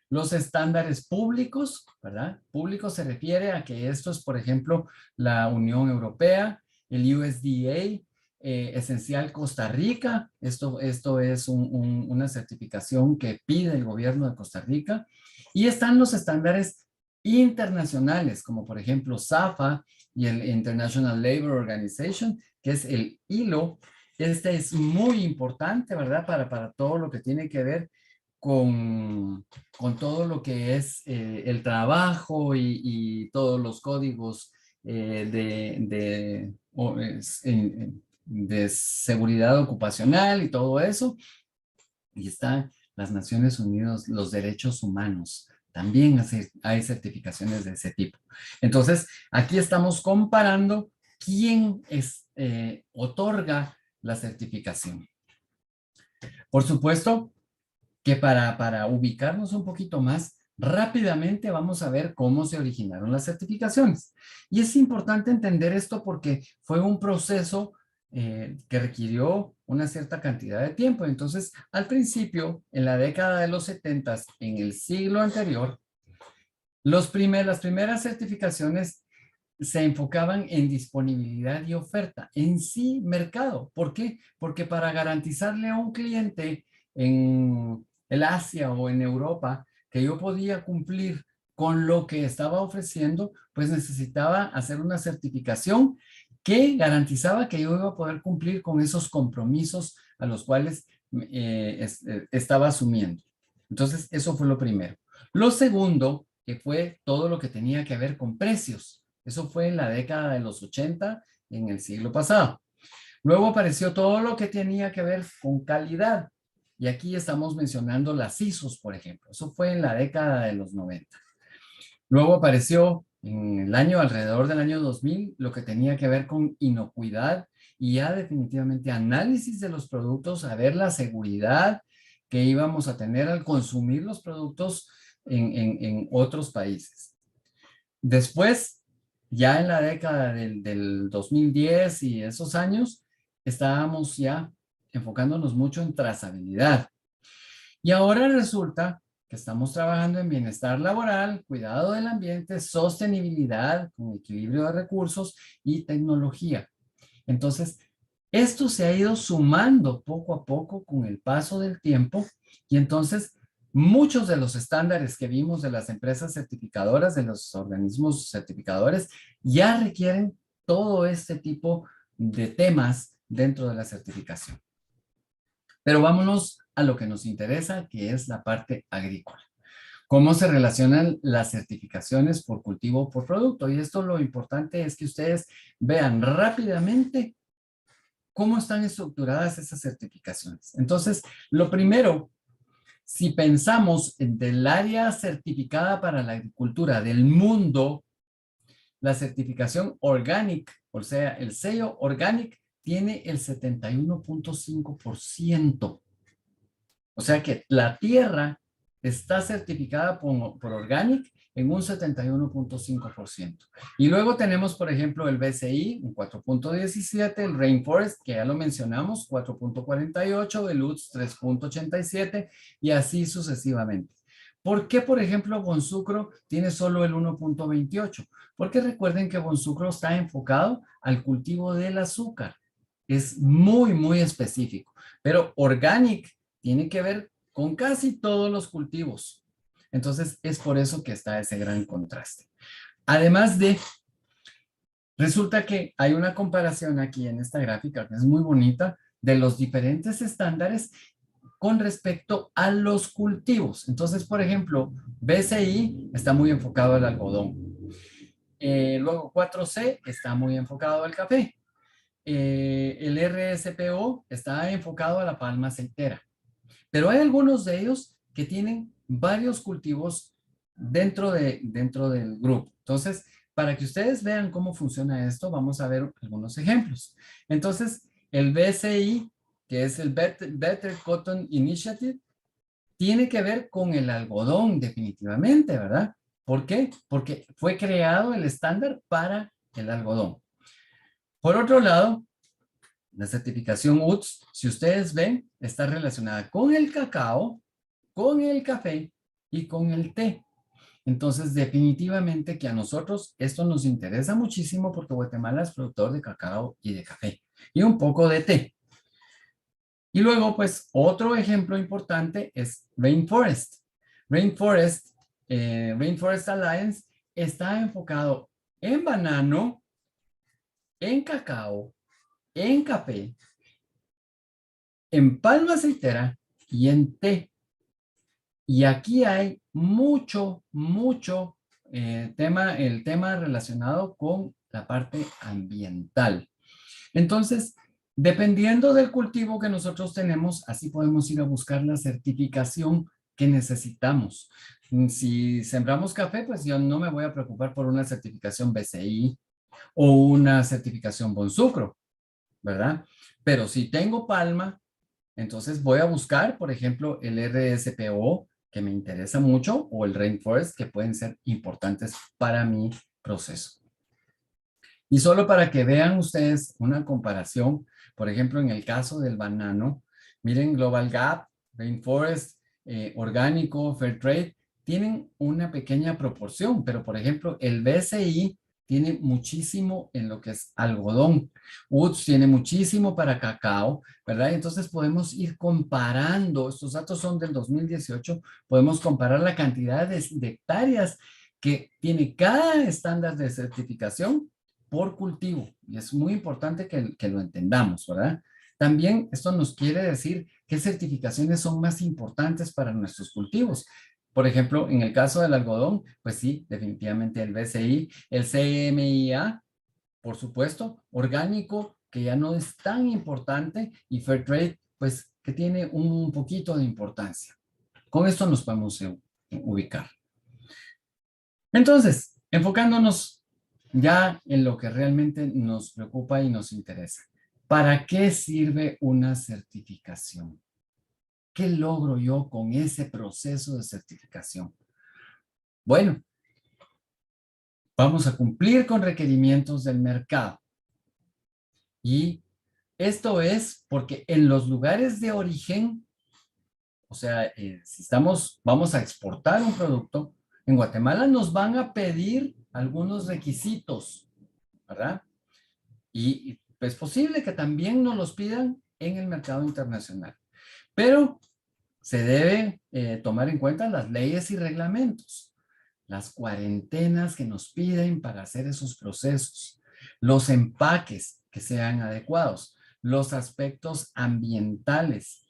Los estándares públicos, ¿verdad? Público se refiere a que esto es, por ejemplo, la Unión Europea, el USDA, Esencial Costa Rica. Esto es una certificación que pide el gobierno de Costa Rica. Y están los estándares internacionales, como por ejemplo SAFA y el International Labour Organization, que es el ILO. Este es muy importante, ¿verdad? Para todo lo que tiene que ver con todo lo que es el trabajo y todos los códigos de seguridad ocupacional y todo eso. Y están las Naciones Unidas, los derechos humanos. También hay certificaciones de ese tipo. Entonces, aquí estamos comparando quién otorga la certificación. Por supuesto que para ubicarnos un poquito más, rápidamente vamos a ver cómo se originaron las certificaciones. Y es importante entender esto porque fue un proceso que requirió una cierta cantidad de tiempo. Entonces, al principio, en la década de los 70, en el siglo anterior, las primeras certificaciones se enfocaban en disponibilidad y oferta, en sí mercado. ¿Por qué? Porque para garantizarle a un cliente en el Asia o en Europa que yo podía cumplir con lo que estaba ofreciendo, pues necesitaba hacer una certificación que garantizaba que yo iba a poder cumplir con esos compromisos a los cuales estaba asumiendo. Entonces, eso fue lo primero. Lo segundo, que fue todo lo que tenía que ver con precios. Eso fue en la década de los 80 en el siglo pasado. Luego apareció todo lo que tenía que ver con calidad. Y aquí estamos mencionando las ISOs, por ejemplo. Eso fue en la década de los 90. Luego apareció en el año, alrededor del año 2000, lo que tenía que ver con inocuidad y ya definitivamente análisis de los productos, a ver la seguridad que íbamos a tener al consumir los productos en otros países. Después, ya en la década del 2010 y esos años, estábamos ya enfocándonos mucho en trazabilidad. Y ahora resulta que estamos trabajando en bienestar laboral, cuidado del ambiente, sostenibilidad, con equilibrio de recursos y tecnología. Entonces, esto se ha ido sumando poco a poco con el paso del tiempo y entonces muchos de los estándares que vimos de las empresas certificadoras, de los organismos certificadores, ya requieren todo este tipo de temas dentro de la certificación. Pero vámonos a lo que nos interesa, que es la parte agrícola. ¿Cómo se relacionan las certificaciones por cultivo o por producto? Y esto lo importante es que ustedes vean rápidamente cómo están estructuradas esas certificaciones. Entonces, lo primero, si pensamos en del área certificada para la agricultura del mundo, la certificación Organic, o sea, el sello Organic, tiene el 71.5%. O sea que la tierra está certificada por Organic en un 71.5%. Y luego tenemos, por ejemplo, el BCI, un 4.17, el Rainforest, que ya lo mencionamos, 4.48, el UTS 3.87 y así sucesivamente. ¿Por qué, por ejemplo, Bonsucro tiene solo el 1.28? Porque recuerden que Bonsucro está enfocado al cultivo del azúcar. Es muy, muy específico. Pero Organic tiene que ver con casi todos los cultivos. Entonces, es por eso que está ese gran contraste. Además de, resulta que hay una comparación aquí en esta gráfica que es muy bonita de los diferentes estándares con respecto a los cultivos. Entonces, por ejemplo, BCI está muy enfocado al algodón. Luego 4C está muy enfocado al café. El RSPO está enfocado a la palma aceitera. Pero hay algunos de ellos que tienen varios cultivos dentro del grupo. Entonces, para que ustedes vean cómo funciona esto, vamos a ver algunos ejemplos. Entonces, el BCI, que es el Better Cotton Initiative, tiene que ver con el algodón definitivamente, ¿verdad? ¿Por qué? Porque fue creado el estándar para el algodón. Por otro lado, la certificación UTS, si ustedes ven, está relacionada con el cacao, con el café y con el té. Entonces, definitivamente que a nosotros esto nos interesa muchísimo porque Guatemala es productor de cacao y de café y un poco de té. Y luego, pues, otro ejemplo importante es Rainforest. Rainforest, Rainforest Alliance está enfocado en banano, en cacao, en café, en palma aceitera y en té. Y aquí hay mucho, mucho el tema relacionado con la parte ambiental. Entonces, dependiendo del cultivo que nosotros tenemos, así podemos ir a buscar la certificación que necesitamos. Si sembramos café, pues yo no me voy a preocupar por una certificación BCI o una certificación Bonsucro, ¿verdad? Pero si tengo palma, entonces voy a buscar, por ejemplo, el RSPO, que me interesa mucho, o el Rainforest, que pueden ser importantes para mi proceso. Y solo para que vean ustedes una comparación, por ejemplo, en el caso del banano, miren Global Gap, Rainforest, Orgánico, Fairtrade, tienen una pequeña proporción, pero por ejemplo, el BCI tiene muchísimo en lo que es algodón. UTS tiene muchísimo para cacao, ¿verdad? Entonces podemos ir comparando, estos datos son del 2018, podemos comparar la cantidad de hectáreas que tiene cada estándar de certificación por cultivo. Y es muy importante que lo entendamos, ¿verdad? También esto nos quiere decir qué certificaciones son más importantes para nuestros cultivos. Por ejemplo, en el caso del algodón, pues sí, definitivamente el BCI, el CMIA, por supuesto, orgánico, que ya no es tan importante, y Fairtrade, pues que tiene un poquito de importancia. Con esto nos podemos ubicar. Entonces, enfocándonos ya en lo que realmente nos preocupa y nos interesa. ¿Para qué sirve una certificación? ¿Qué logro yo con ese proceso de certificación? Bueno, vamos a cumplir con requerimientos del mercado. Y esto es porque en los lugares de origen, o sea, si vamos a exportar un producto, en Guatemala nos van a pedir algunos requisitos, ¿verdad? Y es posible que también nos los pidan en el mercado internacional. Pero se debe tomar en cuenta las leyes y reglamentos, las cuarentenas que nos piden para hacer esos procesos, los empaques que sean adecuados, los aspectos ambientales.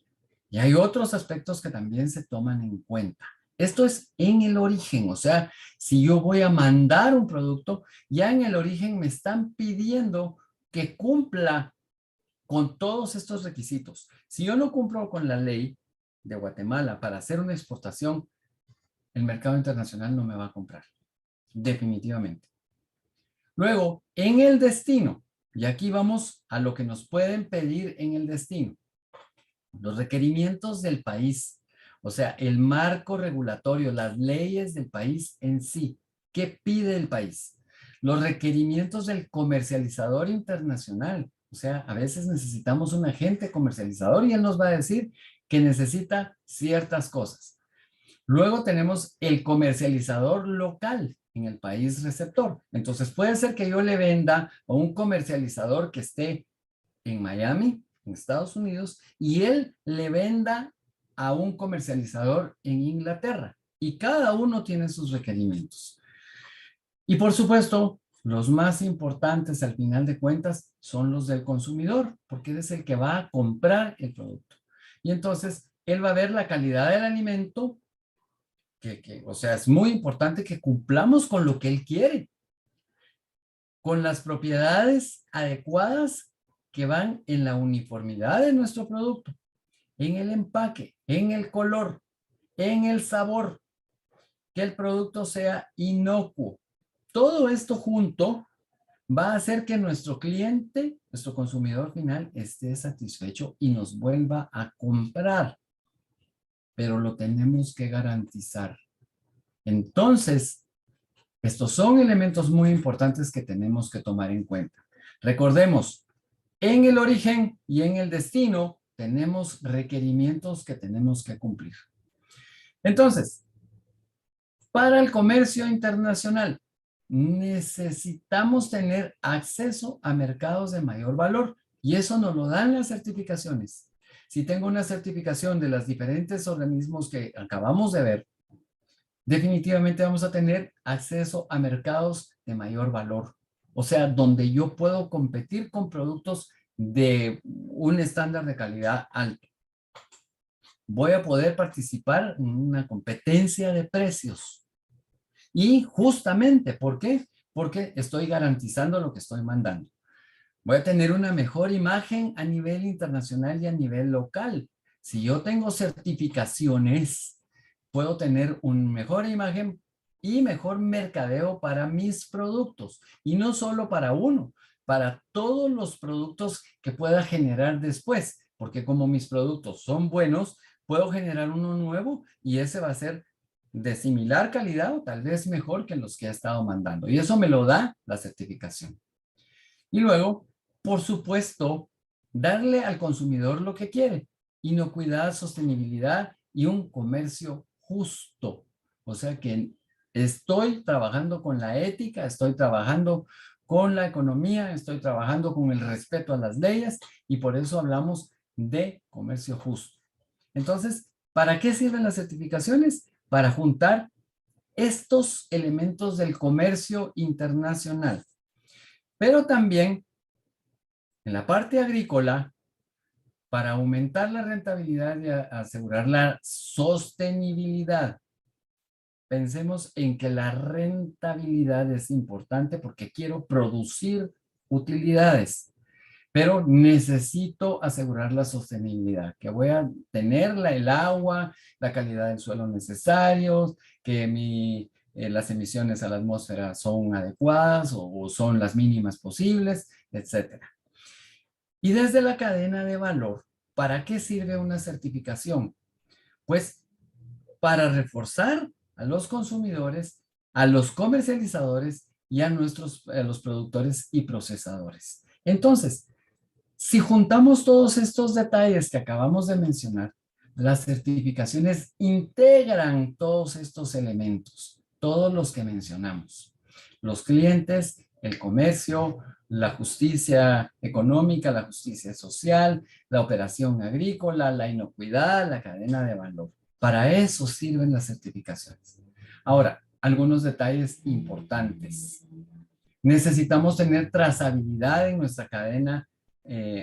Y hay otros aspectos que también se toman en cuenta. Esto es en el origen, o sea, si yo voy a mandar un producto, ya en el origen me están pidiendo que cumpla con todos estos requisitos. Si yo no cumplo con la ley de Guatemala para hacer una exportación, el mercado internacional no me va a comprar, definitivamente. Luego, en el destino, y aquí vamos a lo que nos pueden pedir en el destino, los requerimientos del país, o sea, el marco regulatorio, las leyes del país en sí. ¿Qué pide el país? Los requerimientos del comercializador internacional. O sea, a veces necesitamos un agente comercializador y él nos va a decir que necesita ciertas cosas. Luego tenemos el comercializador local en el país receptor. Entonces puede ser que yo le venda a un comercializador que esté en Miami, en Estados Unidos, y él le venda a un comercializador en Inglaterra. Y cada uno tiene sus requerimientos. Y por supuesto, los más importantes al final de cuentas son los del consumidor, porque él es el que va a comprar el producto. Y entonces, él va a ver la calidad del alimento, o sea, es muy importante que cumplamos con lo que él quiere, con las propiedades adecuadas que van en la uniformidad de nuestro producto, en el empaque, en el color, en el sabor, que el producto sea inocuo. Todo esto junto va a hacer que nuestro cliente, nuestro consumidor final, esté satisfecho y nos vuelva a comprar, pero lo tenemos que garantizar. Entonces, estos son elementos muy importantes que tenemos que tomar en cuenta. Recordemos, en el origen y en el destino tenemos requerimientos que tenemos que cumplir. Entonces, para el comercio internacional, necesitamos tener acceso a mercados de mayor valor y eso nos lo dan las certificaciones. Si tengo una certificación de los diferentes organismos que acabamos de ver, definitivamente vamos a tener acceso a mercados de mayor valor. O sea, donde yo puedo competir con productos de un estándar de calidad alto. Voy a poder participar en una competencia de precios. Y justamente, ¿por qué? Porque estoy garantizando lo que estoy mandando. Voy a tener una mejor imagen a nivel internacional y a nivel local. Si yo tengo certificaciones, puedo tener una mejor imagen y mejor mercadeo para mis productos. Y no solo para uno, para todos los productos que pueda generar después. Porque como mis productos son buenos, puedo generar uno nuevo y ese va a ser de similar calidad o tal vez mejor que los que he estado mandando. Y eso me lo da la certificación. Y luego, por supuesto, darle al consumidor lo que quiere: inocuidad, sostenibilidad y un comercio justo. O sea que estoy trabajando con la ética, estoy trabajando con la economía, estoy trabajando con el respeto a las leyes y por eso hablamos de comercio justo. Entonces, ¿para qué sirven las certificaciones? Para juntar estos elementos del comercio internacional. Pero también en la parte agrícola, para aumentar la rentabilidad y asegurar la sostenibilidad. pensemos en que la rentabilidad es importante porque quiero producir utilidades, pero necesito asegurar la sostenibilidad, que voy a tener el agua, la calidad del suelo necesarios, que las emisiones a la atmósfera son adecuadas o son las mínimas posibles, etcétera. Y desde la cadena de valor, ¿para qué sirve una certificación? Pues para reforzar a los consumidores, a los comercializadores y a los productores y procesadores. Entonces, si juntamos todos estos detalles que acabamos de mencionar, las certificaciones integran todos estos elementos, todos los que mencionamos. Los clientes, el comercio, la justicia económica, la justicia social, la operación agrícola, la inocuidad, la cadena de valor. Para eso sirven las certificaciones. Ahora, algunos detalles importantes. Necesitamos tener trazabilidad en nuestra cadena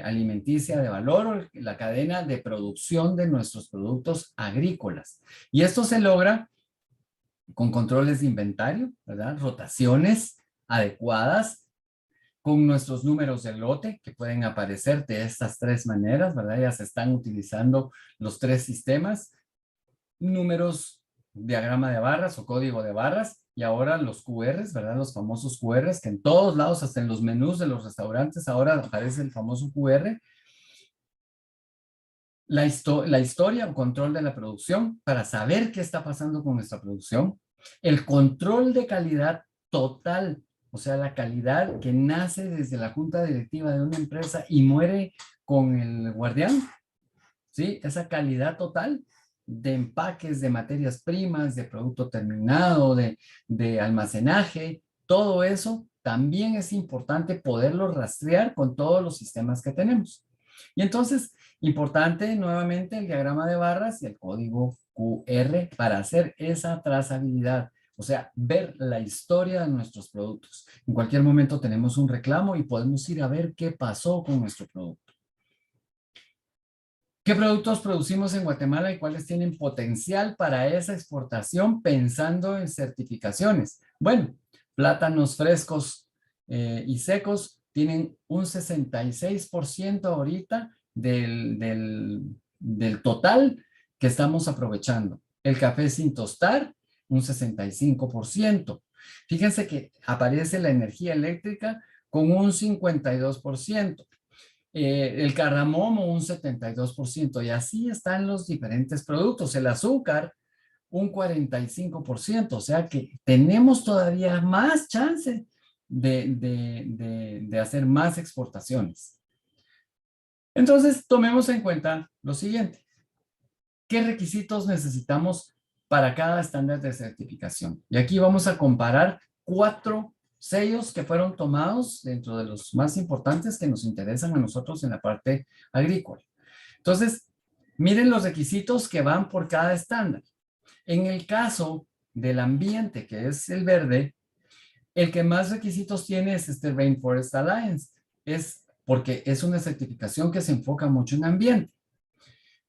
alimenticia de valor, la cadena de producción de nuestros productos agrícolas. Y esto se logra con controles de inventario, ¿verdad? Rotaciones adecuadas, con nuestros números de lote que pueden aparecer de estas tres maneras, ¿verdad? Ya se están utilizando los tres sistemas, números, diagrama de barras o código de barras, y ahora los QRs, ¿verdad? Los famosos QRs, que en todos lados, hasta en los menús de los restaurantes, ahora aparece el famoso QR. La historia o control de la producción para saber qué está pasando con nuestra producción. El control de calidad total, o sea, la calidad que nace desde la junta directiva de una empresa y muere con el guardián, ¿sí? Esa calidad total de empaques, de materias primas, de producto terminado, de almacenaje, todo eso también es importante poderlo rastrear con todos los sistemas que tenemos. Y entonces, importante nuevamente el diagrama de barras y el código QR para hacer esa trazabilidad. O sea, ver la historia de nuestros productos. En cualquier momento tenemos un reclamo y podemos ir a ver qué pasó con nuestro producto. ¿Qué productos producimos en Guatemala y cuáles tienen potencial para esa exportación pensando en certificaciones? Bueno, plátanos frescos y secos tienen un 66% ahorita del total que estamos aprovechando. El café sin tostar, un 65%. Fíjense que aparece la energía eléctrica con un 52%. El cardamomo un 72%, y así están los diferentes productos. El azúcar un 45%, o sea que tenemos todavía más chance de hacer más exportaciones. Entonces, tomemos en cuenta lo siguiente. ¿Qué requisitos necesitamos para cada estándar de certificación? Y aquí vamos a comparar 4 sellos que fueron tomados dentro de los más importantes que nos interesan a nosotros en la parte agrícola. Entonces, miren los requisitos que van por cada estándar. En el caso del ambiente, que es el verde, el que más requisitos tiene es este Rainforest Alliance. Es porque es una certificación que se enfoca mucho en ambiente.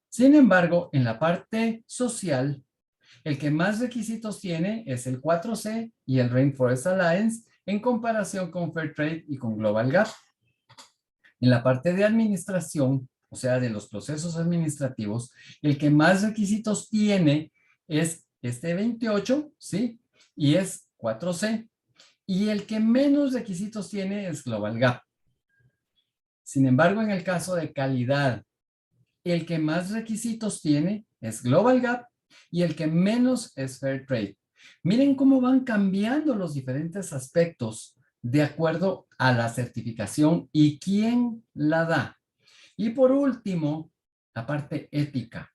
Sin embargo, en la parte social, el que más requisitos tiene es el 4C y el Rainforest Alliance en comparación con Fairtrade y con Global Gap. En la parte de administración, o sea, de los procesos administrativos, el que más requisitos tiene es este 28, ¿sí? Y es 4C. Y el que menos requisitos tiene es Global Gap. Sin embargo, en el caso de calidad, el que más requisitos tiene es Global Gap y el que menos es Fairtrade. Miren cómo van cambiando los diferentes aspectos de acuerdo a la certificación y quién la da. Y por último, la parte ética.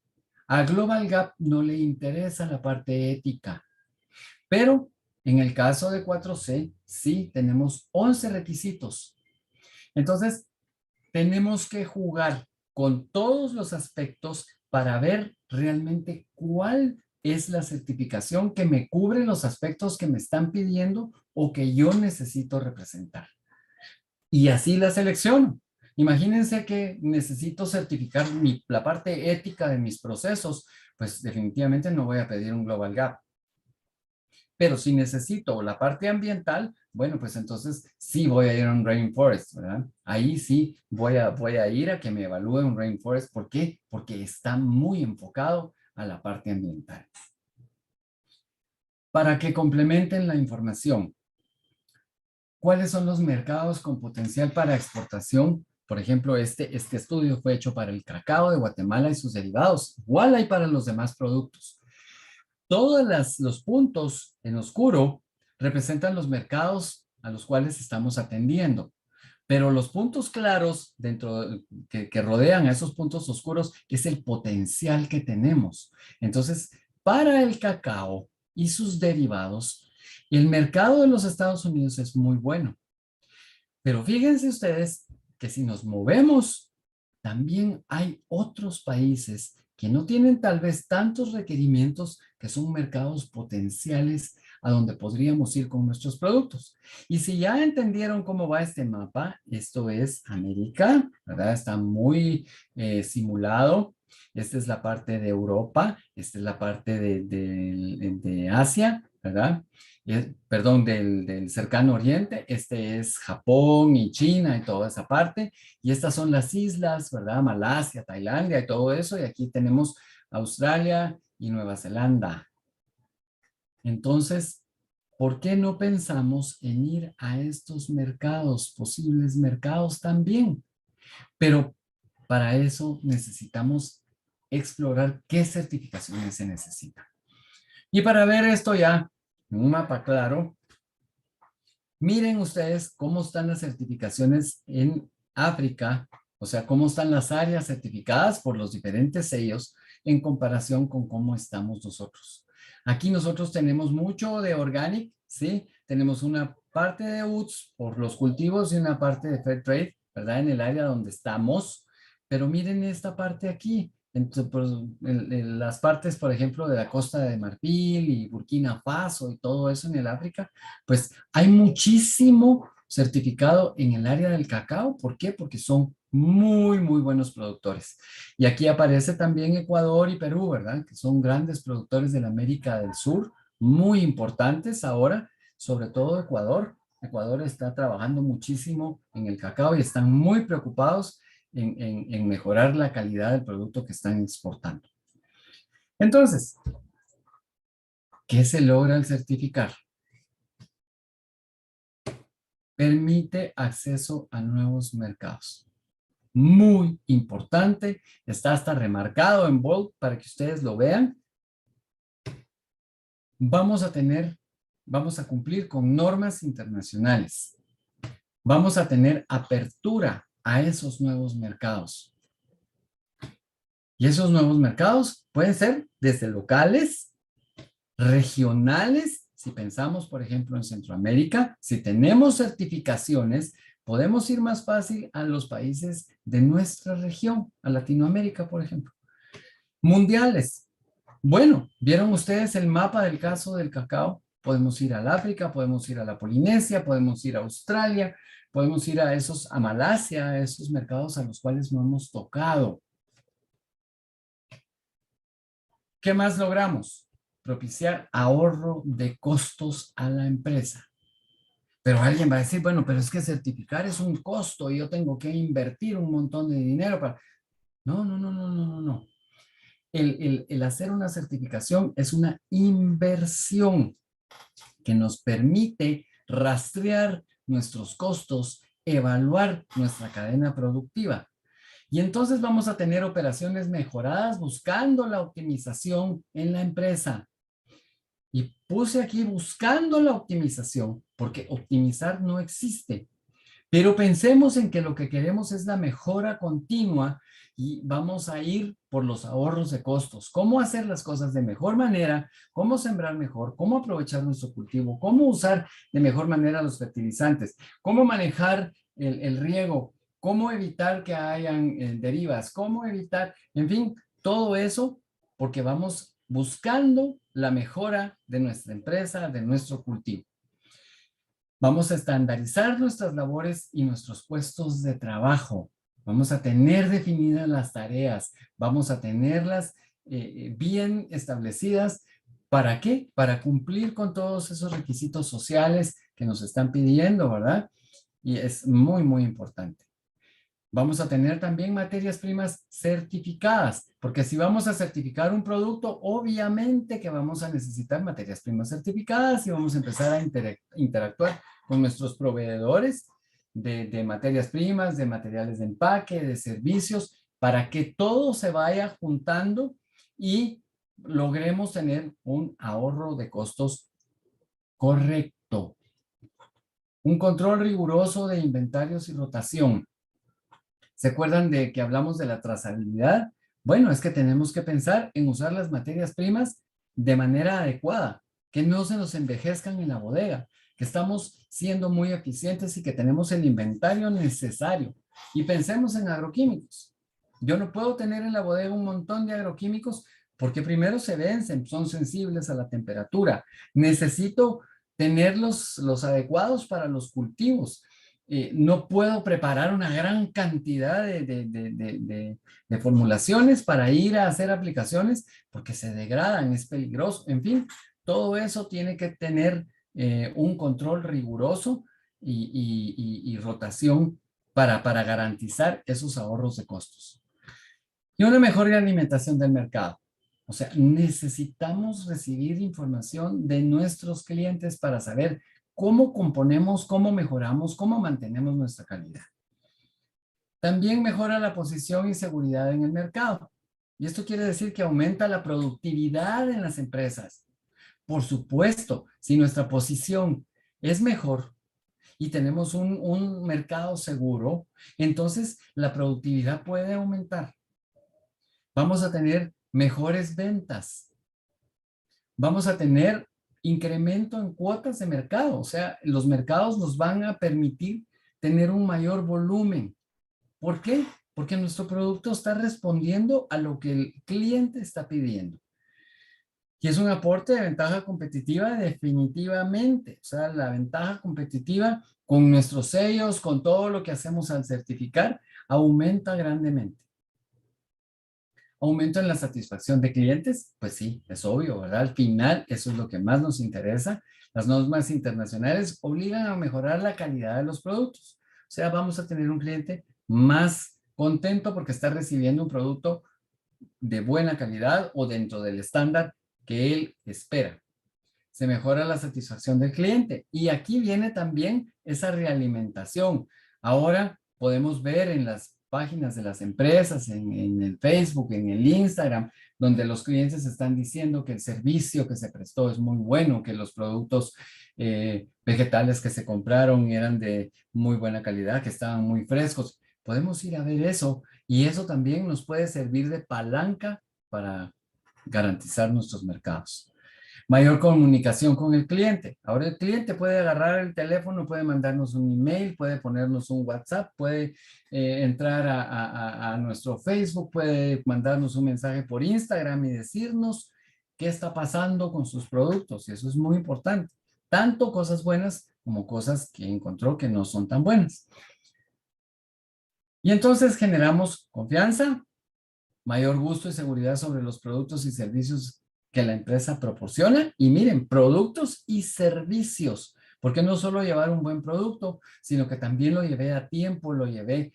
A Global Gap no le interesa la parte ética, pero en el caso de 4C, sí tenemos 11 requisitos. Entonces, tenemos que jugar con todos los aspectos para ver realmente cuál es la certificación que me cubre los aspectos que me están pidiendo o que yo necesito representar. Y así la selecciono. Imagínense que necesito certificar la parte ética de mis procesos, pues definitivamente no voy a pedir un Global Gap. Pero si necesito la parte ambiental, bueno, pues entonces sí voy a ir a un rainforest, ¿verdad? Ahí sí voy a ir a que me evalúe un rainforest. ¿Por qué? Porque está muy enfocado a la parte ambiental. Para que complementen la información, ¿cuáles son los mercados con potencial para exportación? Por ejemplo, este estudio fue hecho para el cacao de Guatemala y sus derivados. Igual hay para los demás productos. Todos los puntos en oscuro representan los mercados a los cuales estamos atendiendo. Pero los puntos claros que rodean a esos puntos oscuros es el potencial que tenemos. Entonces, para el cacao y sus derivados, el mercado de los Estados Unidos es muy bueno. Pero fíjense ustedes que si nos movemos, también hay otros países que no tienen tal vez tantos requerimientos, que son mercados potenciales a donde podríamos ir con nuestros productos. Y si ya entendieron cómo va este mapa, esto es América, ¿verdad? Está muy simulado. Esta es la parte de Europa, esta es la parte de Asia, ¿verdad? Perdón, del cercano oriente. Este es Japón y China y toda esa parte. Y estas son las islas, ¿verdad? Malasia, Tailandia y todo eso. Y aquí tenemos Australia y Nueva Zelanda. Entonces, ¿por qué no pensamos en ir a estos mercados, posibles mercados también? Pero para eso necesitamos explorar qué certificaciones se necesitan. Y para ver esto ya, en un mapa claro, miren ustedes cómo están las certificaciones en África, o sea, cómo están las áreas certificadas por los diferentes sellos en comparación con cómo estamos nosotros. Aquí nosotros tenemos mucho de Organic, ¿sí? Tenemos una parte de UTZ por los cultivos y una parte de Fair Trade, ¿verdad? En el área donde estamos. Pero miren esta parte aquí. Entonces, pues, las partes, por ejemplo, de la Costa de Marfil y Burkina Faso y todo eso en el África, pues hay muchísimo certificado en el área del cacao. ¿Por qué? Porque son muy, muy buenos productores. Y aquí aparece también Ecuador y Perú, ¿verdad? Que son grandes productores de la América del Sur, muy importantes ahora, sobre todo Ecuador. Ecuador está trabajando muchísimo en el cacao y están muy preocupados en mejorar la calidad del producto que están exportando. Entonces, ¿qué se logra al certificar? Permite acceso a nuevos mercados. Muy importante, está hasta remarcado en bold para que ustedes lo vean. Vamos a cumplir con normas internacionales. Vamos a tener apertura a esos nuevos mercados. Y esos nuevos mercados pueden ser desde locales, regionales. Si pensamos, por ejemplo, en Centroamérica, si tenemos certificaciones, podemos ir más fácil a los países de nuestra región, a Latinoamérica, por ejemplo. Mundiales. Bueno, ¿vieron ustedes el mapa del caso del cacao? Podemos ir al África, podemos ir a la Polinesia, podemos ir a Australia, podemos ir a Malasia, a esos mercados a los cuales no hemos tocado. ¿Qué más logramos? Propiciar ahorro de costos a la empresa. Pero alguien va a decir, bueno, pero es que certificar es un costo y yo tengo que invertir un montón de dinero para... No, no, no, no, no, no, no. El hacer una certificación es una inversión que nos permite rastrear nuestros costos, evaluar nuestra cadena productiva. Y entonces vamos a tener operaciones mejoradas buscando la optimización en la empresa. Y puse aquí buscando la optimización, porque optimizar no existe. Pero pensemos en que lo que queremos es la mejora continua y vamos a ir por los ahorros de costos. Cómo hacer las cosas de mejor manera, cómo sembrar mejor, cómo aprovechar nuestro cultivo, cómo usar de mejor manera los fertilizantes, cómo manejar el riego, cómo evitar que hayan derivas, cómo evitar, en fin, todo eso, porque vamos buscando la mejora de nuestra empresa, de nuestro cultivo. Vamos a estandarizar nuestras labores y nuestros puestos de trabajo. Vamos a tener definidas las tareas. Vamos a tenerlas bien establecidas ¿Para qué? Para cumplir con todos esos requisitos sociales que nos están pidiendo, ¿verdad? Y es muy, muy importante. Vamos a tener también materias primas certificadas, porque si vamos a certificar un producto, obviamente que vamos a necesitar materias primas certificadas y vamos a empezar a interactuar con nuestros proveedores de materias primas, de materiales de empaque, de servicios, para que todo se vaya juntando y logremos tener un ahorro de costos correcto. Un control riguroso de inventarios y rotación. ¿Se acuerdan de que hablamos de la trazabilidad? Bueno, es que tenemos que pensar en usar las materias primas de manera adecuada, que no se nos envejezcan en la bodega, que estamos siendo muy eficientes y que tenemos el inventario necesario. Y pensemos en agroquímicos. Yo no puedo tener en la bodega un montón de agroquímicos porque primero se vencen, son sensibles a la temperatura. Necesito tener los adecuados para los cultivos. No puedo preparar una gran cantidad de formulaciones para ir a hacer aplicaciones porque se degradan, es peligroso. En fin, todo eso tiene que tener un control riguroso y rotación para garantizar esos ahorros de costos. Y una mejor alimentación del mercado. O sea, necesitamos recibir información de nuestros clientes para saber cómo componemos, cómo mejoramos, cómo mantenemos nuestra calidad. También mejora la posición y seguridad en el mercado. Y esto quiere decir que aumenta la productividad en las empresas. Por supuesto, si nuestra posición es mejor y tenemos un mercado seguro, entonces la productividad puede aumentar. Vamos a tener mejores ventas. Vamos a tener incremento en cuotas de mercado. O sea, los mercados nos van a permitir tener un mayor volumen. ¿Por qué? Porque nuestro producto está respondiendo a lo que el cliente está pidiendo. Y es un aporte de ventaja competitiva definitivamente. O sea, la ventaja competitiva con nuestros sellos, con todo lo que hacemos al certificar, aumenta grandemente. ¿Aumento en la satisfacción de clientes? Pues sí, es obvio, ¿verdad? Al final, eso es lo que más nos interesa. Las normas internacionales obligan a mejorar la calidad de los productos. O sea, vamos a tener un cliente más contento porque está recibiendo un producto de buena calidad o dentro del estándar que él espera. Se mejora la satisfacción del cliente. Y aquí viene también esa realimentación. Ahora podemos ver en las páginas de las empresas, en el Facebook, en el Instagram, donde los clientes están diciendo que el servicio que se prestó es muy bueno, que los productos vegetales que se compraron eran de muy buena calidad, que estaban muy frescos. Podemos ir a ver eso y eso también nos puede servir de palanca para garantizar nuestros mercados. Mayor comunicación con el cliente. Ahora el cliente puede agarrar el teléfono, puede mandarnos un email, puede ponernos un WhatsApp, puede entrar a nuestro Facebook, puede mandarnos un mensaje por Instagram y decirnos qué está pasando con sus productos. Y eso es muy importante. Tanto cosas buenas como cosas que encontró que no son tan buenas. Y entonces generamos confianza, mayor gusto y seguridad sobre los productos y servicios que la empresa proporciona. Y miren, productos y servicios, porque no solo llevar un buen producto, sino que también lo llevé a tiempo, lo llevé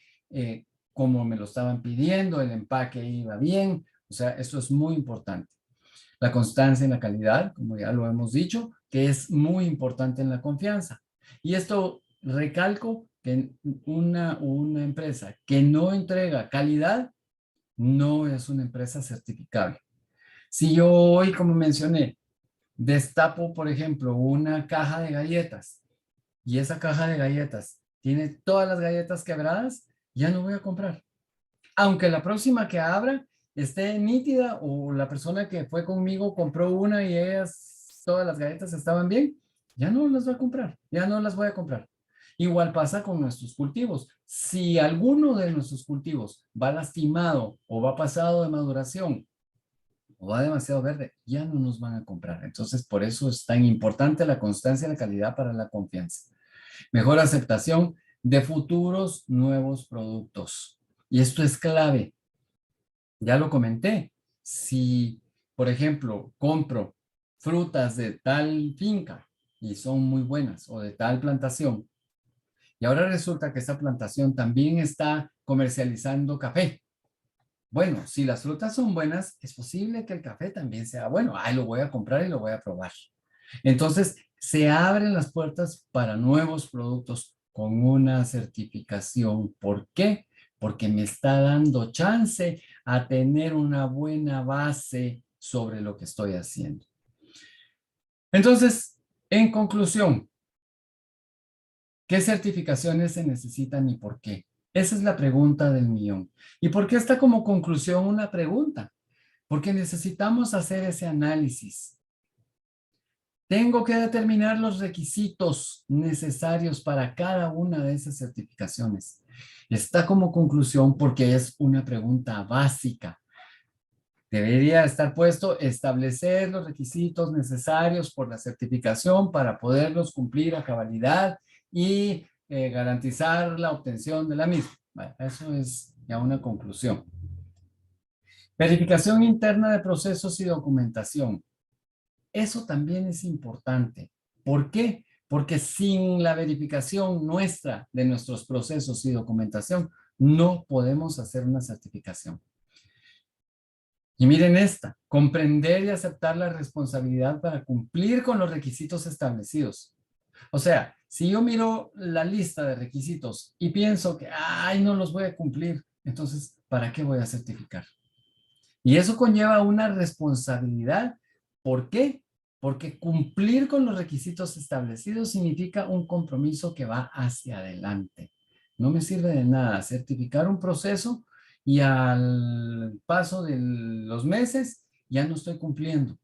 como me lo estaban pidiendo, el empaque iba bien. O sea, esto es muy importante. La constancia en la calidad, como ya lo hemos dicho, que es muy importante en la confianza. Y esto recalco que una empresa que no entrega calidad no es una empresa certificable. Si yo hoy, como mencioné, destapo, por ejemplo, una caja de galletas y esa caja de galletas tiene todas las galletas quebradas, ya no voy a comprar. Aunque la próxima que abra esté nítida o la persona que fue conmigo compró una y todas las galletas estaban bien, ya no las voy a comprar, ya no las voy a comprar. Igual pasa con nuestros cultivos. Si alguno de nuestros cultivos va lastimado o va pasado de maduración o va demasiado verde, ya no nos van a comprar. Entonces, por eso es tan importante la constancia y la calidad para la confianza. Mejor aceptación de futuros nuevos productos. Y esto es clave. Ya lo comenté. Si, por ejemplo, compro frutas de tal finca y son muy buenas o de tal plantación. Y ahora resulta que esa plantación también está comercializando café. Bueno, si las frutas son buenas, es posible que el café también sea bueno. Ay, lo voy a comprar y lo voy a probar. Entonces, se abren las puertas para nuevos productos con una certificación. ¿Por qué? Porque me está dando chance a tener una buena base sobre lo que estoy haciendo. Entonces, en conclusión, ¿qué certificaciones se necesitan y por qué? Esa es la pregunta del millón. ¿Y por qué está como conclusión una pregunta? Porque necesitamos hacer ese análisis. Tengo que determinar los requisitos necesarios para cada una de esas certificaciones. Está como conclusión porque es una pregunta básica. Debería estar puesto establecer los requisitos necesarios por la certificación para poderlos cumplir a cabalidad y garantizar la obtención de la misma. Bueno, eso es ya una conclusión. Verificación interna de procesos y documentación. Eso también es importante. ¿Por qué? Porque sin la verificación nuestra de nuestros procesos y documentación, no podemos hacer una certificación. Y miren esta, comprender y aceptar la responsabilidad para cumplir con los requisitos establecidos. O sea, si yo miro la lista de requisitos y pienso que, ay, no los voy a cumplir, entonces, ¿para qué voy a certificar? Y eso conlleva una responsabilidad. ¿Por qué? Porque cumplir con los requisitos establecidos significa un compromiso que va hacia adelante. No me sirve de nada certificar un proceso y al paso de los meses ya no estoy cumpliendo.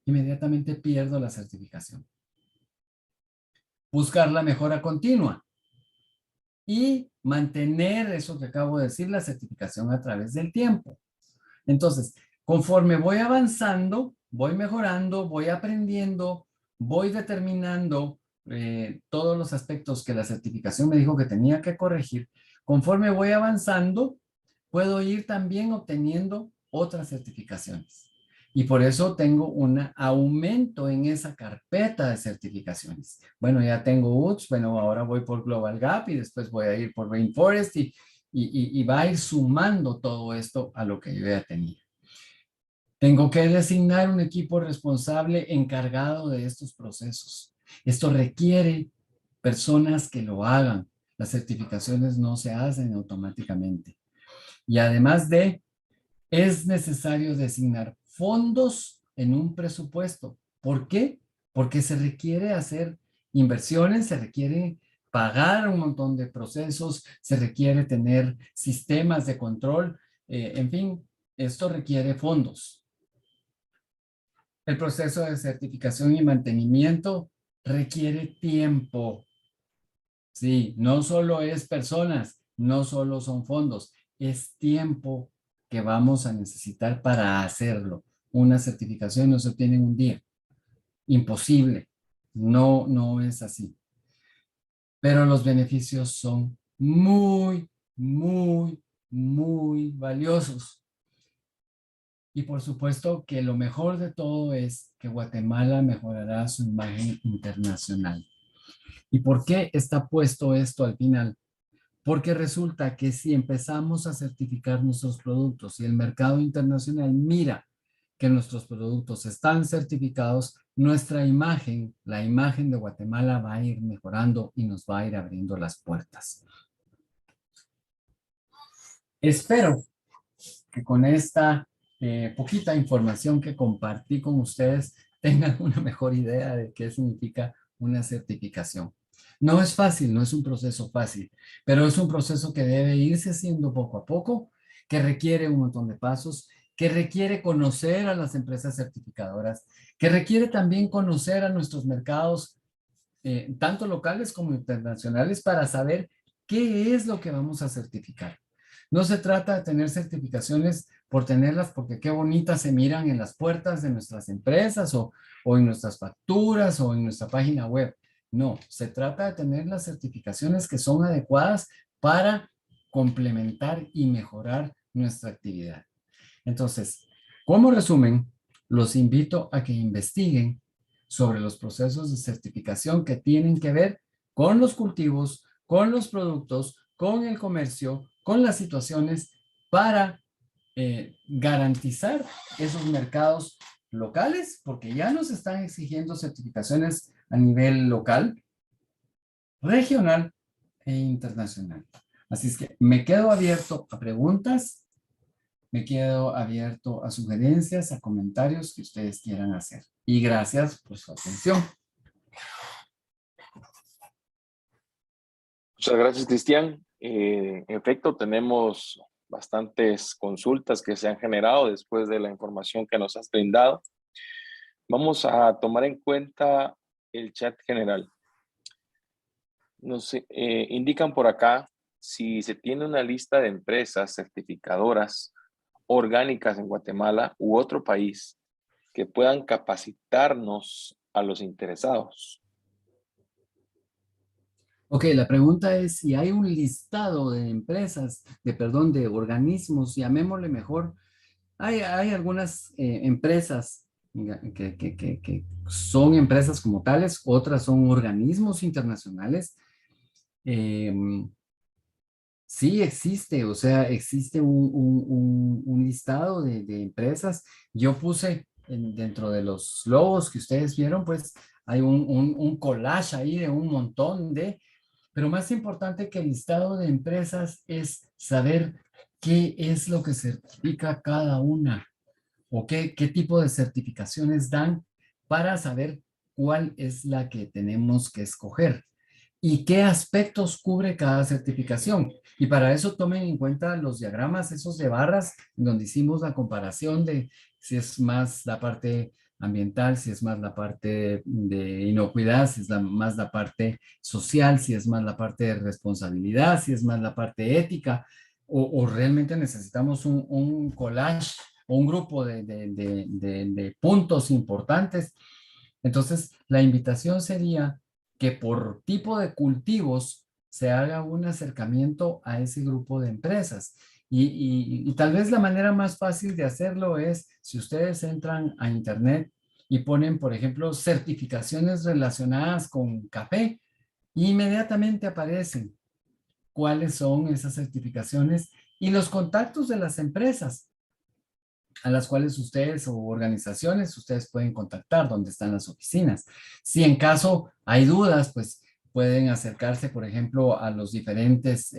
Inmediatamente pierdo la certificación. Buscar la mejora continua y mantener eso que acabo de decir, la certificación a través del tiempo. Entonces, conforme voy avanzando, voy mejorando, voy aprendiendo, voy determinando todos los aspectos que la certificación me dijo que tenía que corregir. Conforme voy avanzando, puedo ir también obteniendo otras certificaciones. Y por eso tengo un aumento en esa carpeta de certificaciones. Bueno, ya tengo UTS, bueno, ahora voy por Global Gap y después voy a ir por Rainforest y va a ir sumando todo esto a lo que yo ya tenía. Tengo que designar un equipo responsable encargado de estos procesos. Esto requiere personas que lo hagan. Las certificaciones no se hacen automáticamente. Y además es necesario designar fondos en un presupuesto. ¿Por qué? Porque se requiere hacer inversiones, se requiere pagar un montón de procesos, se requiere tener sistemas de control, en fin, esto requiere fondos. El proceso de certificación y mantenimiento requiere tiempo. Sí, no solo es personas, no solo son fondos, es tiempo que vamos a necesitar para hacerlo. Una certificación no se obtiene en un día. Imposible. No, no es así. Pero los beneficios son muy, muy, muy valiosos. Y por supuesto que lo mejor de todo es que Guatemala mejorará su imagen internacional. ¿Y por qué está puesto esto al final? Porque resulta que si empezamos a certificar nuestros productos y el mercado internacional mira que nuestros productos están certificados, nuestra imagen, la imagen de Guatemala va a ir mejorando y nos va a ir abriendo las puertas. Espero que con esta poquita información que compartí con ustedes tengan una mejor idea de qué significa una certificación. No es fácil, no es un proceso fácil, pero es un proceso que debe irse haciendo poco a poco, que requiere un montón de pasos, que requiere conocer a las empresas certificadoras, que requiere también conocer a nuestros mercados, tanto locales como internacionales, para saber qué es lo que vamos a certificar. No se trata de tener certificaciones por tenerlas porque qué bonitas se miran en las puertas de nuestras empresas o en nuestras facturas o en nuestra página web. No, se trata de tener las certificaciones que son adecuadas para complementar y mejorar nuestra actividad. Entonces, como resumen, los invito a que investiguen sobre los procesos de certificación que tienen que ver con los cultivos, con los productos, con el comercio, con las situaciones para garantizar esos mercados locales, porque ya nos están exigiendo certificaciones a nivel local, regional e internacional. Así es que me quedo abierto a preguntas, me quedo abierto a sugerencias, a comentarios que ustedes quieran hacer. Y gracias por su atención. Muchas gracias, Cristian. En efecto, tenemos bastantes consultas que se han generado después de la información que nos has brindado. Vamos a tomar en cuenta el chat general. Indican por acá si se tiene una lista de empresas certificadoras orgánicas en Guatemala u otro país que puedan capacitarnos a los interesados. Ok, la pregunta es si hay un listado de empresas, de organismos, llamémosle mejor. Hay algunas empresas que son empresas como tales, otras son organismos internacionales. Sí existe, o sea, existe un listado de empresas. Yo puse dentro de los logos que ustedes vieron, pues hay un collage ahí de un montón pero más importante que el listado de empresas es saber qué es lo que certifica cada una o qué tipo de certificaciones dan para saber cuál es la que tenemos que escoger y qué aspectos cubre cada certificación. Y para eso tomen en cuenta los diagramas, esos de barras, donde hicimos la comparación de si es más la parte ambiental, si es más la parte de inocuidad, si es más la parte social, si es más la parte de responsabilidad, si es más la parte ética, o realmente necesitamos un collage o un grupo de puntos importantes. Entonces, la invitación sería que por tipo de cultivos se haga un acercamiento a ese grupo de empresas. Y tal vez la manera más fácil de hacerlo es si ustedes entran a internet y ponen, por ejemplo, certificaciones relacionadas con café, inmediatamente aparecen cuáles son esas certificaciones y los contactos de las empresas a las cuales ustedes o organizaciones, ustedes pueden contactar donde están las oficinas. Si en caso hay dudas, pues pueden acercarse, por ejemplo, a los diferentes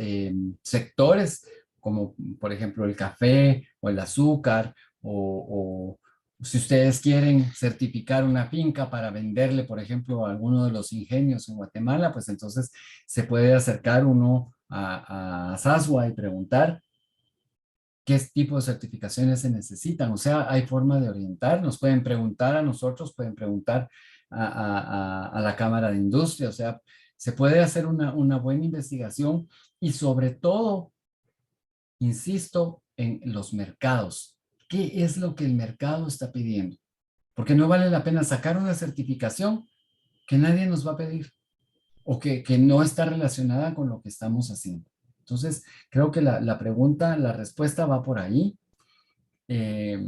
sectores, como por ejemplo el café o el azúcar, o si ustedes quieren certificar una finca para venderle, por ejemplo, a alguno de los ingenios en Guatemala, pues entonces se puede acercar uno a SASWA y preguntar qué tipo de certificaciones se necesitan. O sea, hay forma de orientar, nos pueden preguntar a nosotros, pueden preguntar a la Cámara de Industria, o sea, se puede hacer una buena investigación y sobre todo, insisto, en los mercados. ¿Qué es lo que el mercado está pidiendo? Porque no vale la pena sacar una certificación que nadie nos va a pedir o que no está relacionada con lo que estamos haciendo. Entonces, creo que la pregunta, la respuesta va por ahí. Eh,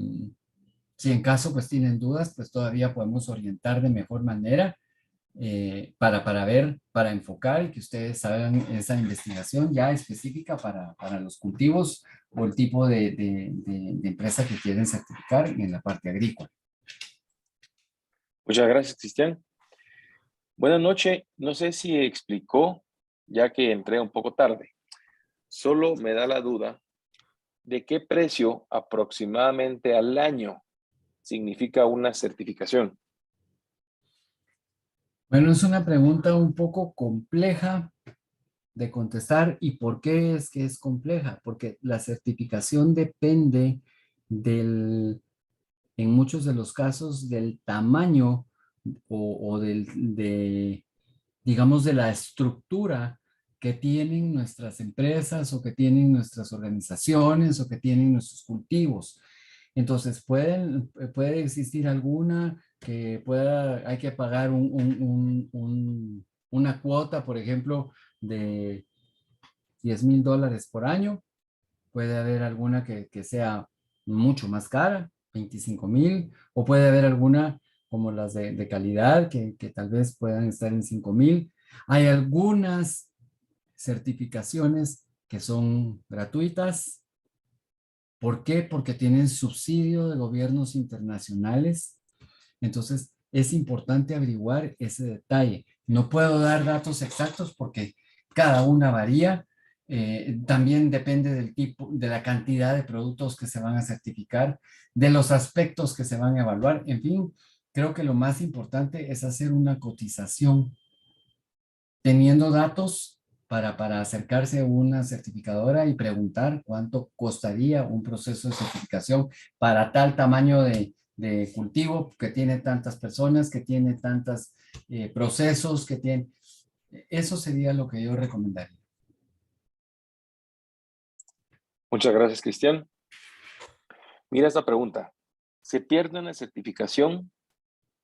si en caso pues tienen dudas, pues todavía podemos orientar de mejor manera para ver, para enfocar y que ustedes hagan esa investigación ya específica para los cultivos o el tipo de empresa que quieren certificar en la parte agrícola. Muchas gracias, Cristian. Buenas noches. No sé si explicó, ya que entré un poco tarde. Solo me da la duda de qué precio aproximadamente al año significa una certificación. Bueno, es una pregunta un poco compleja de contestar. ¿Y por qué es que es compleja? Porque la certificación depende en muchos de los casos, del tamaño o digamos, de la estructura que tienen nuestras empresas o que tienen nuestras organizaciones o que tienen nuestros cultivos. Entonces, puede existir alguna que hay que pagar una cuota, por ejemplo, de $10,000 por año. Puede haber alguna que sea mucho más cara. 25,000, o puede haber alguna como las de calidad que tal vez puedan estar en 5,000. Hay algunas certificaciones que son gratuitas. ¿Por qué? Porque tienen subsidio de gobiernos internacionales. Entonces, es importante averiguar ese detalle. No puedo dar datos exactos porque cada una varía. También depende del tipo, de la cantidad de productos que se van a certificar, de los aspectos que se van a evaluar. En fin, creo que lo más importante es hacer una cotización teniendo datos para acercarse a una certificadora y preguntar cuánto costaría un proceso de certificación para tal tamaño de cultivo que tiene tantas personas, que tiene tantos procesos, que tiene... Eso sería lo que yo recomendaría. Muchas gracias, Cristian. Mira esta pregunta. ¿Se pierde una certificación?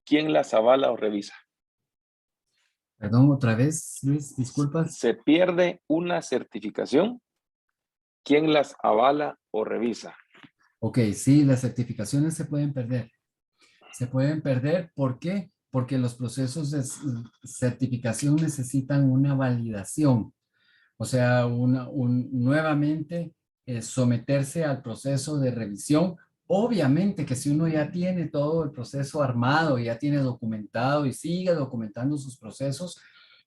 ¿Quién las avala o revisa? Perdón, otra vez, Luis, disculpas. ¿Se pierde una certificación? ¿Quién las avala o revisa? Ok, sí, las certificaciones se pueden perder. Se pueden perder, ¿por qué? Porque los procesos de certificación necesitan una validación. O sea, nuevamente someterse al proceso de revisión. Obviamente que si uno ya tiene todo el proceso armado, ya tiene documentado y sigue documentando sus procesos,